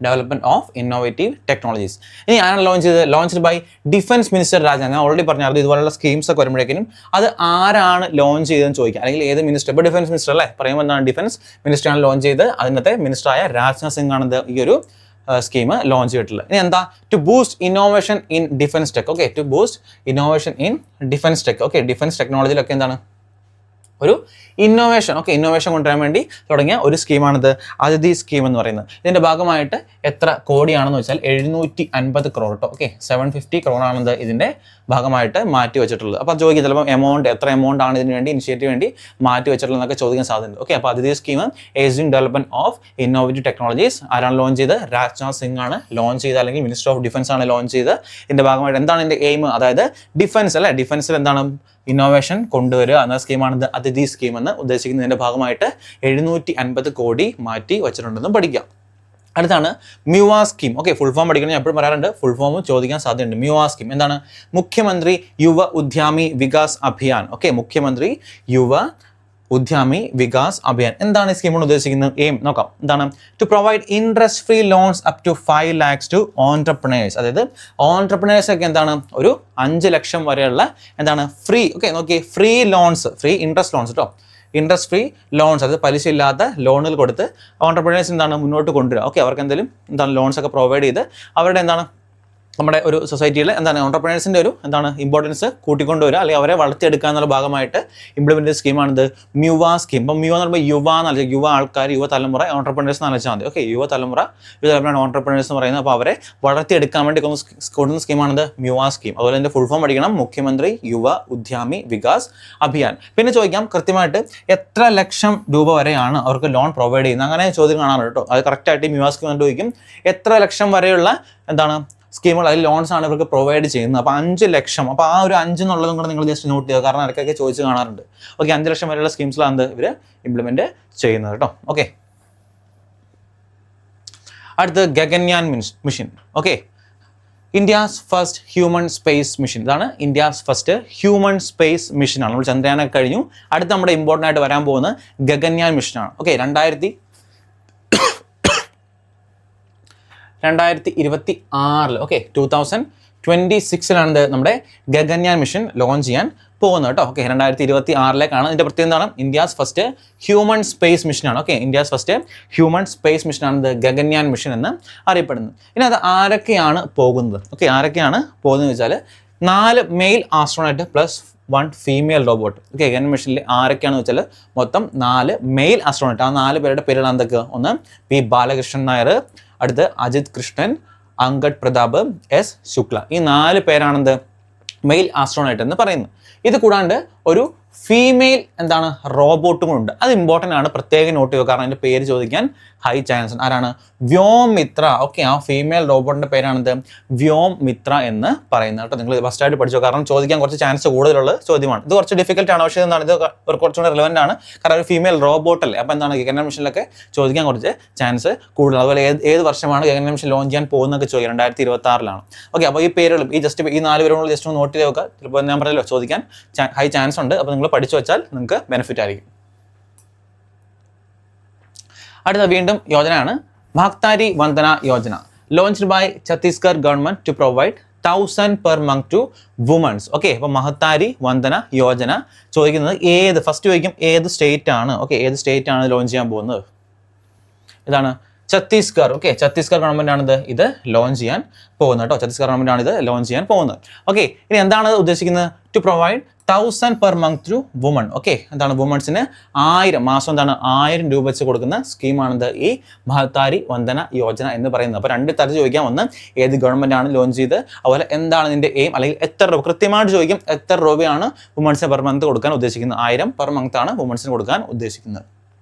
[SPEAKER 1] development of innovative technologies. ഇനി ആരാണ് ലോഞ്ച് ചെയ്തത്? Launched by defence minister Rajnath. ഞാൻ ഓൾറെഡി പറഞ്ഞായിരുന്നു ഇതുപോലുള്ള സ്കീംസ് ഒക്കെ വരുമ്പോഴേക്കും അത് ആരാണ് ലോഞ്ച് ചെയ്തതെന്ന് ചോദിക്കുക, അല്ലെങ്കിൽ ഏത് മിനിസ്റ്റർ. ഇപ്പോൾ ഡിഫൻസ് മിനിസ്റ്റർ അല്ലേ പറയുമ്പോൾ എന്താണ്? ഡിഫൻസ് മിനിസ്റ്ററാണ് ലോഞ്ച് ചെയ്ത്. അതിനകത്തെ മിനിസ്റ്ററായ രാജ്നാഥ് സിംഗ് ആണ് ഈ ഒരു സ്കീം ലോഞ്ച് ചെയ്തിട്ടുള്ളത്. ഇനി എന്താ? To boost innovation in defence tech. Okay, to boost innovation in defence tech. Okay, defence ടെക്നോളജിയിലൊക്കെ എന്താണ് ഒരു ഇന്നോവേഷൻ, ഓക്കെ, ഇന്നോവേഷൻ കൊണ്ടുവരാൻ വേണ്ടി തുടങ്ങിയ ഒരു സ്കീമാണിത് അതിഥി സ്കീം എന്ന് പറയുന്നത്. ഇതിൻ്റെ ഭാഗമായിട്ട് എത്ര കോടിയാണെന്ന് വെച്ചാൽ 750 crore കേട്ടോ. ഓക്കെ, 750 crore ആണിത് ഇതിൻ്റെ ഭാഗമായിട്ട് മാറ്റി വെച്ചിട്ടുള്ളത്. അപ്പോൾ ചോദിക്കുക ചിലപ്പോൾ എത്ര എമൗണ്ട് ആണ് ഇതിന് വേണ്ടി ഇനിഷ്യേറ്റീവ് വേണ്ടി മാറ്റി വെച്ചിട്ടുള്ളതെന്നൊക്കെ ചോദിക്കാൻ സാധ്യതയുണ്ട്. ഓക്കെ, അപ്പോൾ ADITI scheme acing development of innovative technologies ആരാണ് ലോഞ്ച് ചെയ്ത്? രാജ്നാഥ് സിംഗ് ആണ് ലോഞ്ച് ചെയ്ത്, അല്ലെങ്കിൽ മിനിസ്റ്റർ ഓഫ് ഡിഫൻസ് ആണ് ലോഞ്ച് ചെയ്ത്. ഇതിൻ്റെ ഭാഗമായിട്ട് എന്താണ് ഇതിൻ്റെ എയിം? അതായത് ഡിഫൻസ് അല്ലേ, ഡിഫൻസിൽ എന്താണ് ഇന്നോവേഷൻ കൊണ്ടുവരിക എന്ന സ്കീമാണ് അതിഥി സ്കീം എന്ന് ഉദ്ദേശിക്കുന്നതിൻ്റെ ഭാഗമായിട്ട് 750 കോടി മാറ്റി വെച്ചിട്ടുണ്ടെന്ന് പഠിക്കാം. അടുത്താണ് മ്യുവ സ്കീം. ഓക്കെ, ഫുൾ ഫോം പഠിക്കണം. ഞാൻ എപ്പോഴും പറയാറുണ്ട്, ഫുൾ ഫോം ചോദിക്കാൻ സാധ്യതയുണ്ട്. മ്യുവ സ്കീം എന്താണ്? മുഖ്യമന്ത്രി യുവ ഉദ്യമി വികാസ് അഭിയാൻ. ഓക്കെ, മുഖ്യമന്ത്രി യുവ ഉദ്യമി വികാസ് അഭിയാൻ. എന്താണ് ഈ സ്കീം കൊണ്ട് ഉദ്ദേശിക്കുന്നത്? എയിം നോക്കാം. എന്താണ്? To provide interest free loans up to 5 lakhs to entrepreneurs. അതായത് ഓൺട്രപ്രണേഴ്സ് ഒക്കെ എന്താണ് ഒരു 5 ലക്ഷം വരെയുള്ള എന്താണ് ഫ്രീ, ഓക്കെ നോക്കി, free loans, free interest loans കേട്ടോ, ഇൻട്രസ്റ്റ് ഫ്രീ ലോൺസ്, അത് പലിശ ഇല്ലാത്ത ലോണുകൾ കൊടുത്ത് ഓൺട്രപ്രണേഴ്സ് എന്താണ് മുന്നോട്ട് കൊണ്ടുവരിക. ഓക്കെ, അവർക്ക് എന്തെങ്കിലും എന്താണ് ലോൺസ് ഒക്കെ പ്രൊവൈഡ് ചെയ്ത് അവരുടെ എന്താണ് നമ്മുടെ ഒരു സൊസൈറ്റിയിൽ എന്താണ് ഓൺടർപ്രണേഴ്സിൻ്റെ ഒരു എന്താണ് ഇമ്പോർട്ടൻസ് കൂട്ടിക്കൊണ്ടുവരിക, അല്ലെങ്കിൽ അവരെ വളർത്തിയെടുക്കുക എന്നുള്ള ഭാഗമായിട്ട് ഇംപ്ലിമെൻ്റ് ചെയ്ത സ്കീമാണിത് മ്യുവ സ്കീം. അപ്പം മ്യുവ എന്ന് പറയുമ്പോൾ യുവ എന്നല്ല, യുവ ആൾക്കാർ, യുവതലമുറ ഓൺടർപ്രണേഴ്സ് എന്ന് വെച്ചാൽ മതി. ഓക്കെ, യുവതലമുറ ഓൺടർപ്രണേഴ്സ് എന്ന് പറയുന്നത്. അപ്പോൾ അവരെ വളർത്തിയെടുക്കാൻ വേണ്ടി കൊടുക്കുന്ന സ്കീമാണിത് മ്യുവ സ്കീം. അതുപോലെ എൻ്റെ ഫുൾ ഫോം പഠിക്കണം, മുഖ്യമന്ത്രി യുവ ഉദ്യമി വികാസ് അഭിയാൻ. പിന്നെ ചോദിക്കാം കൃത്യമായിട്ട് എത്ര ലക്ഷം രൂപ വരെയാണ് അവർക്ക് ലോൺ പ്രൊവൈഡ് ചെയ്യുന്നത്, അങ്ങനെ ചോദ്യം കാണാറുണ്ട് കേട്ടോ. അത് കറക്റ്റായിട്ട് മ്യുവ സ്കീം ചോദിക്കും എത്ര ലക്ഷം വരെയുള്ള എന്താണ് സ്കീമുകൾ, അതിൽ ലോൺസ് ആണ് ഇവർക്ക് പ്രൊവൈഡ് ചെയ്യുന്നത്. അപ്പോൾ 5 ലക്ഷം. അപ്പോൾ ആ ഒരു 5 എന്നുള്ളതും കൂടെ നിങ്ങൾ ജസ്റ്റ് നോട്ട് ചെയ്യുക, കാരണം ഇടയ്ക്കൊക്കെ ചോദിച്ച് കാണാറുണ്ട്. ഓക്കെ, 5 ലക്ഷം വരെയുള്ള സ്കീംസിലാണ് ഇവർ ഇംപ്ലിമെൻറ്റ് ചെയ്യുന്നത് കേട്ടോ. ഓക്കെ, അടുത്ത് Gaganyaan mission. Okay, India's first human space mission. ഇതാണ് ഇന്ത്യാസ് ഫസ്റ്റ് ഹ്യൂമൻ സ്പേസ് മിഷനാണ്. നമ്മൾ ചന്ദ്രയാനൊക്കെ കഴിഞ്ഞു. അടുത്ത് നമ്മുടെ ഇമ്പോർട്ടൻ്റ് ആയിട്ട് വരാൻ പോകുന്നത് ഗഗൻയാൻ മിഷനാണ്. ഓക്കെ, 2026 ഓക്കെ 2026 നമ്മുടെ ഗഗൻയാൻ മിഷൻ ലോഞ്ച് ചെയ്യാൻ പോകുന്നത് കേട്ടോ. ഓക്കെ, 2026 ഇതിൻ്റെ പ്രത്യേകത എന്താണ്? ഇന്ത്യാസ് ഫസ്റ്റ് ഹ്യൂമൻ സ്പേസ് മിഷനാണ്. Okay, India's first human space മിഷനാണ് ഇത് ഗഗൻയാൻ മിഷൻ എന്ന് അറിയപ്പെടുന്നത്. ഇനി അത് ആരൊക്കെയാണ് പോകുന്നത്? ഓക്കെ, ആരൊക്കെയാണ് പോകുന്നതെന്ന് വെച്ചാൽ 4 male astronaut plus 1 female robot. Okay, Gagan മിഷനിൽ ആരൊക്കെയാണെന്ന് വെച്ചാൽ മൊത്തം 4 മെയിൽ ആസ്ട്രോണറ്റ്. ആ 4 പേരുടെ പേരുകൾ എന്തൊക്കെയാണ്? ഒന്ന് പി ബാലകൃഷ്ണൻ നായർ, അടുത്ത് അജിത് കൃഷ്ണൻ, അങ്കഡ് പ്രതാപ്, എസ് ശുക്ല. ഈ 4 പേരാണെന്ത് മെയിൽ ആസ്ട്രോണൈറ്റ് എന്ന് പറയുന്നത്. ഇത് കൂടാണ്ട് ഒരു ഫീമെയിൽ എന്താണ് റോബോട്ടും ഉണ്ട്. അത് ഇമ്പോർട്ടൻ്റ് ആണ്, പ്രത്യേകം നോട്ട് ചെയ്യുക, കാരണം അതിൻ്റെ പേര് ചോദിക്കാൻ ഹൈ ചാൻസ്. ആരാണ്? വ്യോം മിത്ര. ഓക്കെ, ആ ഫീമെയിൽ റോബോട്ടിൻ്റെ പേരാണെന്ത് വ്യോം മിത്ര എന്ന് പറയുന്നത് കേട്ടോ. നിങ്ങൾ ഫസ്റ്റായിട്ട് പഠിച്ചോ, കാരണം ചോദിക്കാൻ കുറച്ച് ചാൻസ് കൂടുതലുള്ള ചോദ്യമാണ്. ഇത് കുറച്ച് ഡിഫിക്കൽട്ട് ആണ്, പക്ഷേ എന്താണ് ഇത് കുറച്ചുകൂടെ റിലവൻ്റ് ആണ്, കാരണം ഒരു ഫീമെയിൽ റോബോട്ടല്ലേ. അപ്പോൾ എന്താണ് ഗഗൻയാൻ മിഷനിലൊക്കെ ചോദിക്കാൻ കുറച്ച് ചാൻസ് കൂടുതൽ. അതുപോലെ ഏത് വർഷമാണ് ഗഗൻയാൻ മിഷൻ ലോഞ്ച് ചെയ്യാൻ പോകുന്നതൊക്കെ ചോദിക്കാം, 2026 ഓക്കെ, അപ്പോൾ ഈ പേരുകളും ഈ 4 പേരും ജസ്റ്റ് ഒന്ന് നോട്ട് ചെയ്ത് നോക്കുക. ചിലപ്പോൾ ഞാൻ പറഞ്ഞല്ലോ ചോദിക്കാൻ ഹൈ ചാൻസ് ഉണ്ട്. അപ്പോൾ നിങ്ങൾ പഠിച്ചു വെച്ചാൽ നിങ്ങൾക്ക് ബെനിഫിറ്റ് ആയിരിക്കും. അടുത്ത വീണ്ടും യോജനയാണ് ഭാഗ്താരി Vandana Yojana. Launched by Chhattisgarh government to provide 1000 per month to women's. Okay, അപ്പോൾ മഹത്താരി വന്ദന യോജന ചോദിക്കുന്നത് ഫസ്റ്റ് ചോദിക്കും ഏത് സ്റ്റേറ്റ് ആണ്? ഓക്കെ, ഏത് സ്റ്റേറ്റ് ആണ് ലോഞ്ച് ചെയ്യാൻ പോകുന്നത്? ഇതാണ് ഛത്തീസ്ഗഡ്. ഓക്കെ, ഛത്തീസ്ഗഡ് ഗവൺമെന്റ് ആണ് ഇത് ലോഞ്ച് ചെയ്യാൻ പോകുന്നത് കേട്ടോ. ഛത്തീസ്ഗഡ് ഗവൺമെന്റ് ആണ് ഇത് ലോഞ്ച് ചെയ്യാൻ പോകുന്നത്. ഓക്കെ, ഇനി എന്താണ് ഉദ്ദേശിക്കുന്നത്? To provide 1000 per month to woman. Okay, എന്താണ് വുമൺസിന് 1000 മാസം എന്താണ് 1000 രൂപ വെച്ച് കൊടുക്കുന്ന സ്കീമാണിത് ഈ മഹത്താരി വന്ദന യോജന എന്ന് പറയുന്നത്. അപ്പോൾ 2 തരത്തിൽ ചോദിക്കാം. ഒന്ന് ഏത് ഗവൺമെന്റ് ആണ് ലോഞ്ച് ചെയ്ത്, അതുപോലെ എന്താണ് ഇതിന്റെ എയിം, അല്ലെങ്കിൽ എത്ര രൂപ കൃത്യമായിട്ട് ചോദിക്കും. എത്ര രൂപയാണ് വുമൺസിന് പെർ മന്ത് കൊടുക്കാൻ ഉദ്ദേശിക്കുന്നത്? 1000 per month ആണ് വുമൺസിന് കൊടുക്കാൻ ഉദ്ദേശിക്കുന്നത്.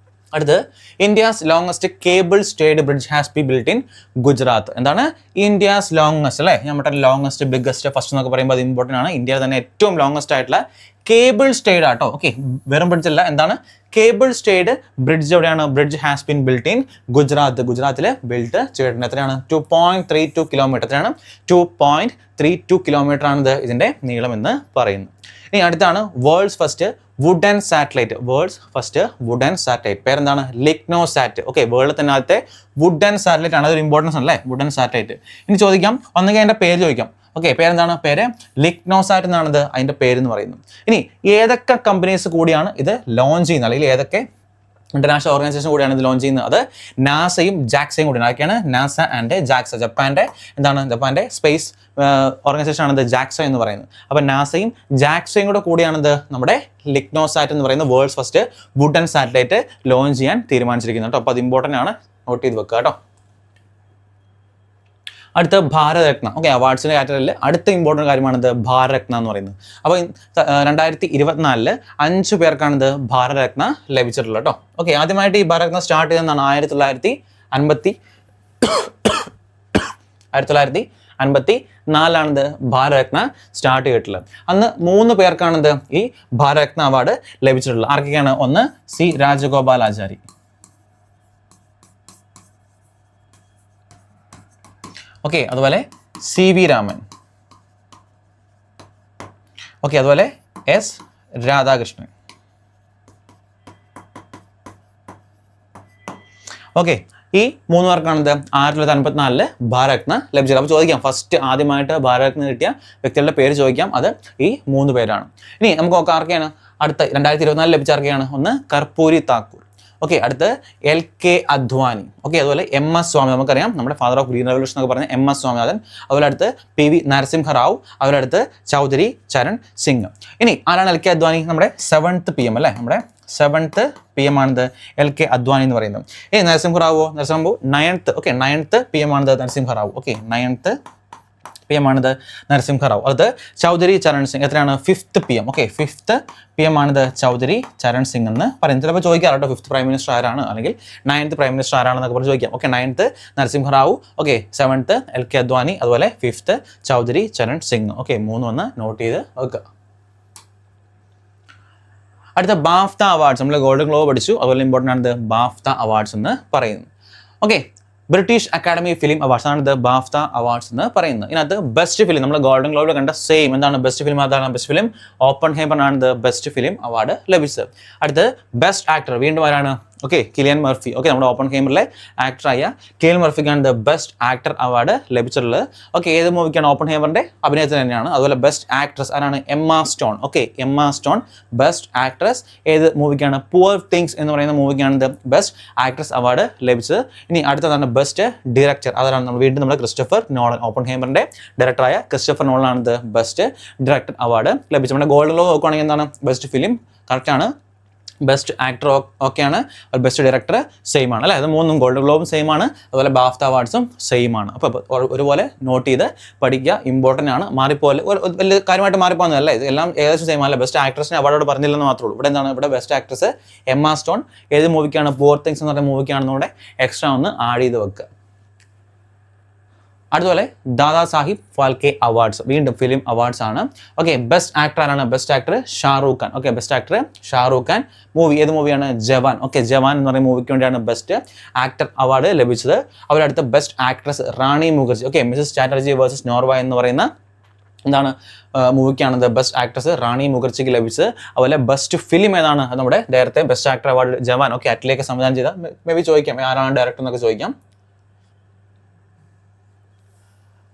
[SPEAKER 1] അടുത്ത് India's longest cable stayed bridge has be built in Gujarat. എന്താണ് ഇന്ത്യാസ് ലോങ്സ്റ്റ് അല്ലേ? നമ്മുടെ ലോങ്സ്റ്റ് ബിഗ്ഗസ്റ്റ് ഫസ്റ്റ് എന്നൊക്കെ പറയുമ്പോൾ അത് ഇമ്പോർട്ടൻ്റ് ആണ്. ഇന്ത്യയിൽ തന്നെ ഏറ്റവും ലോങ്സ്റ്റ് ആയിട്ടുള്ള കേബിൾ സ്റ്റേഡ് ആട്ടോ. ഓക്കെ, വെറും ബ്രിഡ്ജ് അല്ല, എന്താണ് കേബിൾ സ്റ്റേഡ് ബ്രിഡ്ജ്. എവിടെയാണ്? Bridge has been built in Gujarat. ഗുജറാത്തിൽ ബിൽറ്റ് ചെയ്തിട്ടുണ്ട്. എത്രയാണ്? 2.32 കിലോമീറ്റർ. എത്രയാണ്? 2.32 കിലോമീറ്റർ ആണ് ഇതിൻ്റെ നീളം എന്ന് പറയുന്നത്. ഇനി അടുത്താണ് world's first wooden satellite. World's first wooden satellite പേരെന്താണ്? ലിഗ്നോസാറ്റ്. ഓക്കെ, വേൾഡിൽ തന്നെ ആദ്യത്തെ വുഡൻ സാറ്റലൈറ്റ് ആണ്. അതൊരു ഇമ്പോർട്ടൻസ് അല്ലേ വുഡൻ സാറ്റലൈറ്റ്. ഇനി ചോദിക്കാം, ഒന്നെങ്കിൽ അതിൻ്റെ പേര് ചോദിക്കാം. ഓക്കെ, പേരെന്താണ്? പേര് ലിഗ്നോസാറ്റ് എന്നാണ് അതിൻ്റെ പേരെന്ന് പറയുന്നത്. ഇനി ഏതൊക്കെ കമ്പനീസ് കൂടിയാണ് ഇത് ലോഞ്ച് ചെയ്യുന്നത്, അല്ലെങ്കിൽ ഏതൊക്കെ ഇന്റർനാഷണൽ ഓർഗനൈസേഷൻ കൂടിയാണ് ഇത് ലോഞ്ച് ചെയ്യുന്നത്? അത് നാസയും ജാക്സയും കൂടിയാണ്. ആരൊക്കെയാണ്? NASA and JAXA. ജപ്പാന്റെ സ്പേസ് ഓർഗനൈസേഷൻ ആണ് ജാക്സ എന്ന് പറയുന്നത്. അപ്പോൾ നാസയും ജാക്സയും കൂടിയാണിത് നമ്മുടെ ലിഗ്നോസാറ്റ് എന്ന് പറയുന്ന world's first wooden satellite launch ചെയ്യാൻ തീരുമാനിച്ചിരിക്കുന്നത് കേട്ടോ. അപ്പോൾ അത് ഇമ്പോർട്ടൻ്റ് ആണ്, നോട്ട് ചെയ്ത് വെക്കുക കേട്ടോ. അടുത്ത ഭാരതരത്ന. ഓക്കെ, അവാർഡ്സിൻ്റെ കാറ്റഗറിയിൽ അടുത്ത ഇമ്പോർട്ടൻ്റ് കാര്യമാണിത് ഭാരതരത്ന എന്ന് പറയുന്നത്. അപ്പോൾ 2024 5 പേർക്കാണിത് ഭാരതരത്ന ലഭിച്ചിട്ടുള്ളത് കേട്ടോ. ഓക്കെ, ആദ്യമായിട്ട് ഈ ഭാരതരത്ന സ്റ്റാർട്ട് ചെയ്തതെന്നാണ് 1954 ഭാരതരത്ന സ്റ്റാർട്ട് ചെയ്തിട്ടുള്ളത്. അന്ന് 3 പേർക്കാണിത് ഈ ഭാരതരത്ന അവാർഡ് ലഭിച്ചിട്ടുള്ളത്. ആർക്കൊക്കെയാണ്? ഒന്ന് സി രാജഗോപാലാചാരി. ഓക്കെ, അതുപോലെ സി വി രാമൻ. ഓക്കെ, അതുപോലെ എസ് രാധാകൃഷ്ണൻ. ഓക്കെ, ഈ 3 പേർക്കാണിത് 1954 ഭാരതരത്ന ലഭിച്ചത്. അപ്പോൾ ചോദിക്കാം ഫസ്റ്റ് ആദ്യമായിട്ട് ഭാരതരത്ന കിട്ടിയ വ്യക്തികളുടെ പേര് ചോദിക്കാം. അത് ഈ 3 പേരാണ്. ഇനി നമുക്ക് നോക്കാം ആർക്കെയാണ് അടുത്ത 2024 ലഭിച്ച ആർക്കെയാണ്? ഒന്ന് കർപ്പൂരി താക്കൂർ. ഓക്കെ, അടുത്ത് LK അദ്വാനി. ഓക്കെ, അതുപോലെ MS സ്വാമി, നമുക്കറിയാം നമ്മുടെ ഫാദർ ഓഫ് ഗ്രീൻ റെവല്യൂഷൻ ഒക്കെ പറഞ്ഞ MS സ്വാമിനാഥൻ. അതുപോലെ അടുത്ത് PV നരസിംഹറാവു. അതുപോലെ അടുത്ത് ചൗധരി ചരൺ സിംഗ്. ഇനി ആരാണ് LK അദ്വാനി? നമ്മുടെ 7th PM അല്ലേ, നമ്മുടെ 7th PM ആണിത് LK അദ്വാനി എന്ന് പറയുന്നത്. Narasimha Rao 9th. Okay, 9th PM ആണിത് നരസിംഹറാവു. ഓക്കെ, 9th PM ആണിത് നരസിംഹറാവു. അത് ചൗധരി ചരൺ സിംഗ് എത്രയാണ്? 5th PM. Okay, 5th PM ആണിത് ചൗധരി ചരൺ സിംഗ് എന്ന് പറയുന്നത്. ചിലപ്പോൾ ചോദിക്കാം കേട്ടോ 5th പ്രൈം മിനിസ്റ്റർ ആരാണ്, അല്ലെങ്കിൽ 9th പ്രൈം മിനിസ്റ്റർ ആരാണെന്നൊക്കെ പറഞ്ഞ് ചോദിക്കാം. Okay, 9th Narasimha Rao. Okay, 7th LK Advani, അതുപോലെ 5th ചൗധരി ചരൺ സിംഗ്. ഓക്കെ, 3 ഒന്ന് നോട്ട് ചെയ്ത് വെക്കുക. അടുത്ത ബാഫ്ത അവാർഡ്സ്, നമ്മൾ ഗോൾഡൻ ഗ്ലോബ് പഠിച്ചു, അതുപോലെ ഇമ്പോർട്ടൻ്റ് ആണ് ബാഫ്ത അവാർഡ്സ് എന്ന് പറയുന്നത്. Okay, British academy film awards ആണ് ഇത് ബാഫ്ത അവാർഡ്സ് എന്ന് പറയുന്നത്. ഇതിനകത്ത് ബെസ്റ്റ് ഫിലിം നമ്മൾ ഗോൾഡൻ ഗ്ലോബിൽ കണ്ട സെയിം എന്താണ് ബെസ്റ്റ് ഫിലിം, അതാണ് ബെസ്റ്റ് ഫിലിം ഓപ്പൺഹൈമർ ആണ് ഇത് ബെസ്റ്റ് ഫിലിം അവാർഡ് ലഭിച്ചത്. അടുത്ത് ബെസ്റ്റ് ആക്ടർ വീണ്ടും ആരാണ്? Okay, Kylian Murphy. ഓക്കെ, നമ്മുടെ ഓപ്പൺഹൈമറിലെ ആക്ടറായ കിലിയൻ മർഫിക്കാണ് ദ ബെസ്റ്റ് ആക്ടർ അവാർഡ് ലഭിച്ചിട്ടുള്ളത്. ഓക്കെ, ഏത് മൂവിക്കാണ്? ഓപ്പൺഹൈമറിന്റെ അഭിനയത്തിന് തന്നെയാണ്. അതുപോലെ ബെസ്റ്റ് ആക്ട്രസ് ആരാണ്? Emma Stone. Okay, Emma Stone best actress. ഏത് മൂവിക്കാണ്? പുവർ തിങ്സ് എന്ന് പറയുന്ന മൂവിക്കാണ് ദ ബെസ്റ്റ് ആക്ട്രസ് അവാർഡ് ലഭിച്ചത്. ഇനി അടുത്തതാണ് ബെസ്റ്റ് ഡയറക്ടർ. അതാണ് നമ്മൾ വീണ്ടും നമ്മുടെ ക്രിസ്റ്റഫർ നോളൻ, ഓപ്പൺഹൈമറിന്റെ ഡയറക്ടറായ ക്രിസ്റ്റഫർ നോളൻ ആണ് ദ ബെസ്റ്റ് ഡയറക്ടർ അവാർഡ് ലഭിച്ചത്. നമ്മുടെ ഗോൾഡൻ ഗ്ലോബ് നോക്കുകയാണെങ്കിൽ എന്താണ്? ബെസ്റ്റ് ഫിലിം കറക്റ്റാണ്, ബെസ്റ്റ് ആക്ടർ ഓക്കെയാണ്, ബെസ്റ്റ് ഡയറക്ടർ സെയിം ആണ് അല്ലേ. അത് മൂന്നും ഗോൾഡൻ ഗ്ലോബും സെയിം ആണ്, അതുപോലെ ബാഫ്ത അവാർഡ്സും സെയിം ആണ്. അപ്പോൾ ഒരുപോലെ നോട്ട് ചെയ്ത് പഠിക്കുക, ഇമ്പോർട്ടൻ്റ് ആണ്. മാറിപ്പോലെ വലിയ കാര്യമായിട്ട് മാറിപ്പോകുന്നതല്ല, ഇത് എല്ലാം ഏകദേശം സെയിം അല്ല. ബെസ്റ്റ് ആക്ട്രസിന് അവാർഡോട് പറഞ്ഞില്ലെന്ന് മാത്രമേ ഉള്ളൂ. ഇവിടെ എന്താണ്? ഇവിടെ ബെസ്റ്റ് ആക്ട്രസ് എമ്മ സ്റ്റോൺ. ഏത് മൂവിക്കാണ്? പുവർ തിങ്സ് എന്ന് പറയുന്ന മൂവിക്കാണെന്നൂടെ എക്സ്ട്രാ ഒന്ന് ആഡ് ചെയ്ത് വെക്കുക. അതുപോലെ ദാദാ സാഹിബ് ഫാൽക്കെ അവാർഡ്സ് വീണ്ടും ഫിലിം അവാർഡ്സ് ആണ്. ഓക്കെ, ബെസ്റ്റ് ആക്ടർ ആരാണ്? Best actor Shahrukh Khan. Okay, best actor Shahrukh Khan. Movie ഏത് മൂവിയാണ്? ജവാൻ. ഓക്കെ, ജവാൻ എന്ന് പറയുന്ന മൂവിക്ക് വേണ്ടിയാണ് ബെസ്റ്റ് ആക്ടർ അവാർഡ് ലഭിച്ചത്. അവരടുത്ത best actress Rani Mukherjee. Okay, Mrs Chatterjee versus Norway എന്ന് പറയുന്ന എന്താണ് മൂവിക്കാണ് ബെസ്റ്റ് ആക്ട്രസ് റാണി മുഖർജിക്ക് ലഭിച്ചത്. അതുപോലെ ബെസ്റ്റ് ഫിലിം ഏതാണ്? അത് നമ്മുടെ നേരത്തെ ബെസ്റ്റ് ആക്ടർ അവാർഡ് ജവാൻ. ഓക്കെ, അറ്റ്ലിയൊക്കെ സംവിധാനം ചെയ്ത മേ ബി ചോദിക്കാം ആരാണ് ഡയറക്ടർ എന്നൊക്കെ ചോദിക്കാം.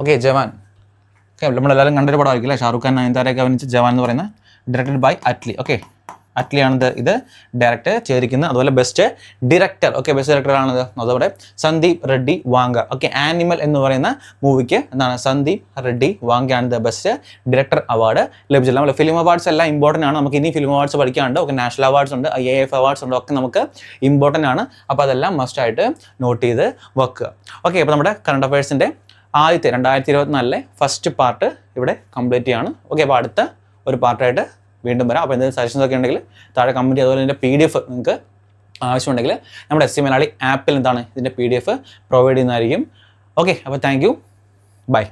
[SPEAKER 1] ഓക്കെ, ജവാൻ. ഓക്കെ, നമ്മളെല്ലാവരും കണ്ടൊരു പടമായിരിക്കും അല്ലേ, ഷാറൂഖ് ഖാൻ നയൻതാരയൊക്കെ അഭിനയിച്ച ജവാൻ എന്ന് പറയുന്നത്. Directed by Atlee. ഓക്കെ, അറ്റ്ലിയാണ് ഇത് ഡയറക്റ്റ് ചെയ്തിരിക്കുന്നത്. അതുപോലെ ബെസ്റ്റ് ഡയറക്ടർ. ഓക്കെ, ബെസ്റ്റ് ഡയറക്ടറാണത് അതോടെ സന്ദീപ് റെഡ്ഡി വാങ്ക. ഓക്കെ, ആനിമൽ എന്ന് പറയുന്ന മൂവിക്ക് എന്താണ്? സന്ദീപ് റെഡ്ഡി വാങ്കയാണ് ദ ബെസ്റ്റ് ഡയറക്ടർ അവാർഡ് ലഭിച്ചില്ല. നമ്മൾ ഫിലിം അവാർഡ്സ് എല്ലാം ഇമ്പോർട്ടൻ്റ് ആണ്. നമുക്ക് ഇനി ഫിലിം അവാർഡ്സ് പഠിക്കാനുണ്ട്. ഓക്കെ, നാഷണൽ അവാർഡ്സ് ഉണ്ട്, IAF അവാർഡ്സ് ഉണ്ട്, ഒക്കെ നമുക്ക് ഇമ്പോർട്ടൻ്റ് ആണ്. അപ്പോൾ അതെല്ലാം മസ്റ്റായിട്ട് നോട്ട് ചെയ്ത് വെക്കുക. ഓക്കെ, അപ്പോൾ നമ്മുടെ കറണ്ട് അഫയേഴ്സിൻ്റെ ആദ്യത്തെ 2024 ഫസ്റ്റ് പാർട്ട് ഇവിടെ കംപ്ലീറ്റ് ചെയ്യാണ്. ഓക്കെ, അപ്പോൾ അടുത്ത ഒരു പാർട്ടായിട്ട് വീണ്ടും വരാം. അപ്പോൾ എന്തെങ്കിലും സജഷൻസ് ഒക്കെ ഉണ്ടെങ്കിൽ താഴെ കമൻറ്റ്, അതുപോലെ ഇതിൻ്റെ PDF നിങ്ങൾക്ക് ആവശ്യമുണ്ടെങ്കിൽ നമ്മുടെ SC മലയാളി ആപ്പിൽ എന്താണ് ഇതിൻ്റെ PDF പ്രൊവൈഡ് ചെയ്യുന്നതായിരിക്കും. ഓക്കെ, അപ്പോൾ താങ്ക് യു, ബൈ.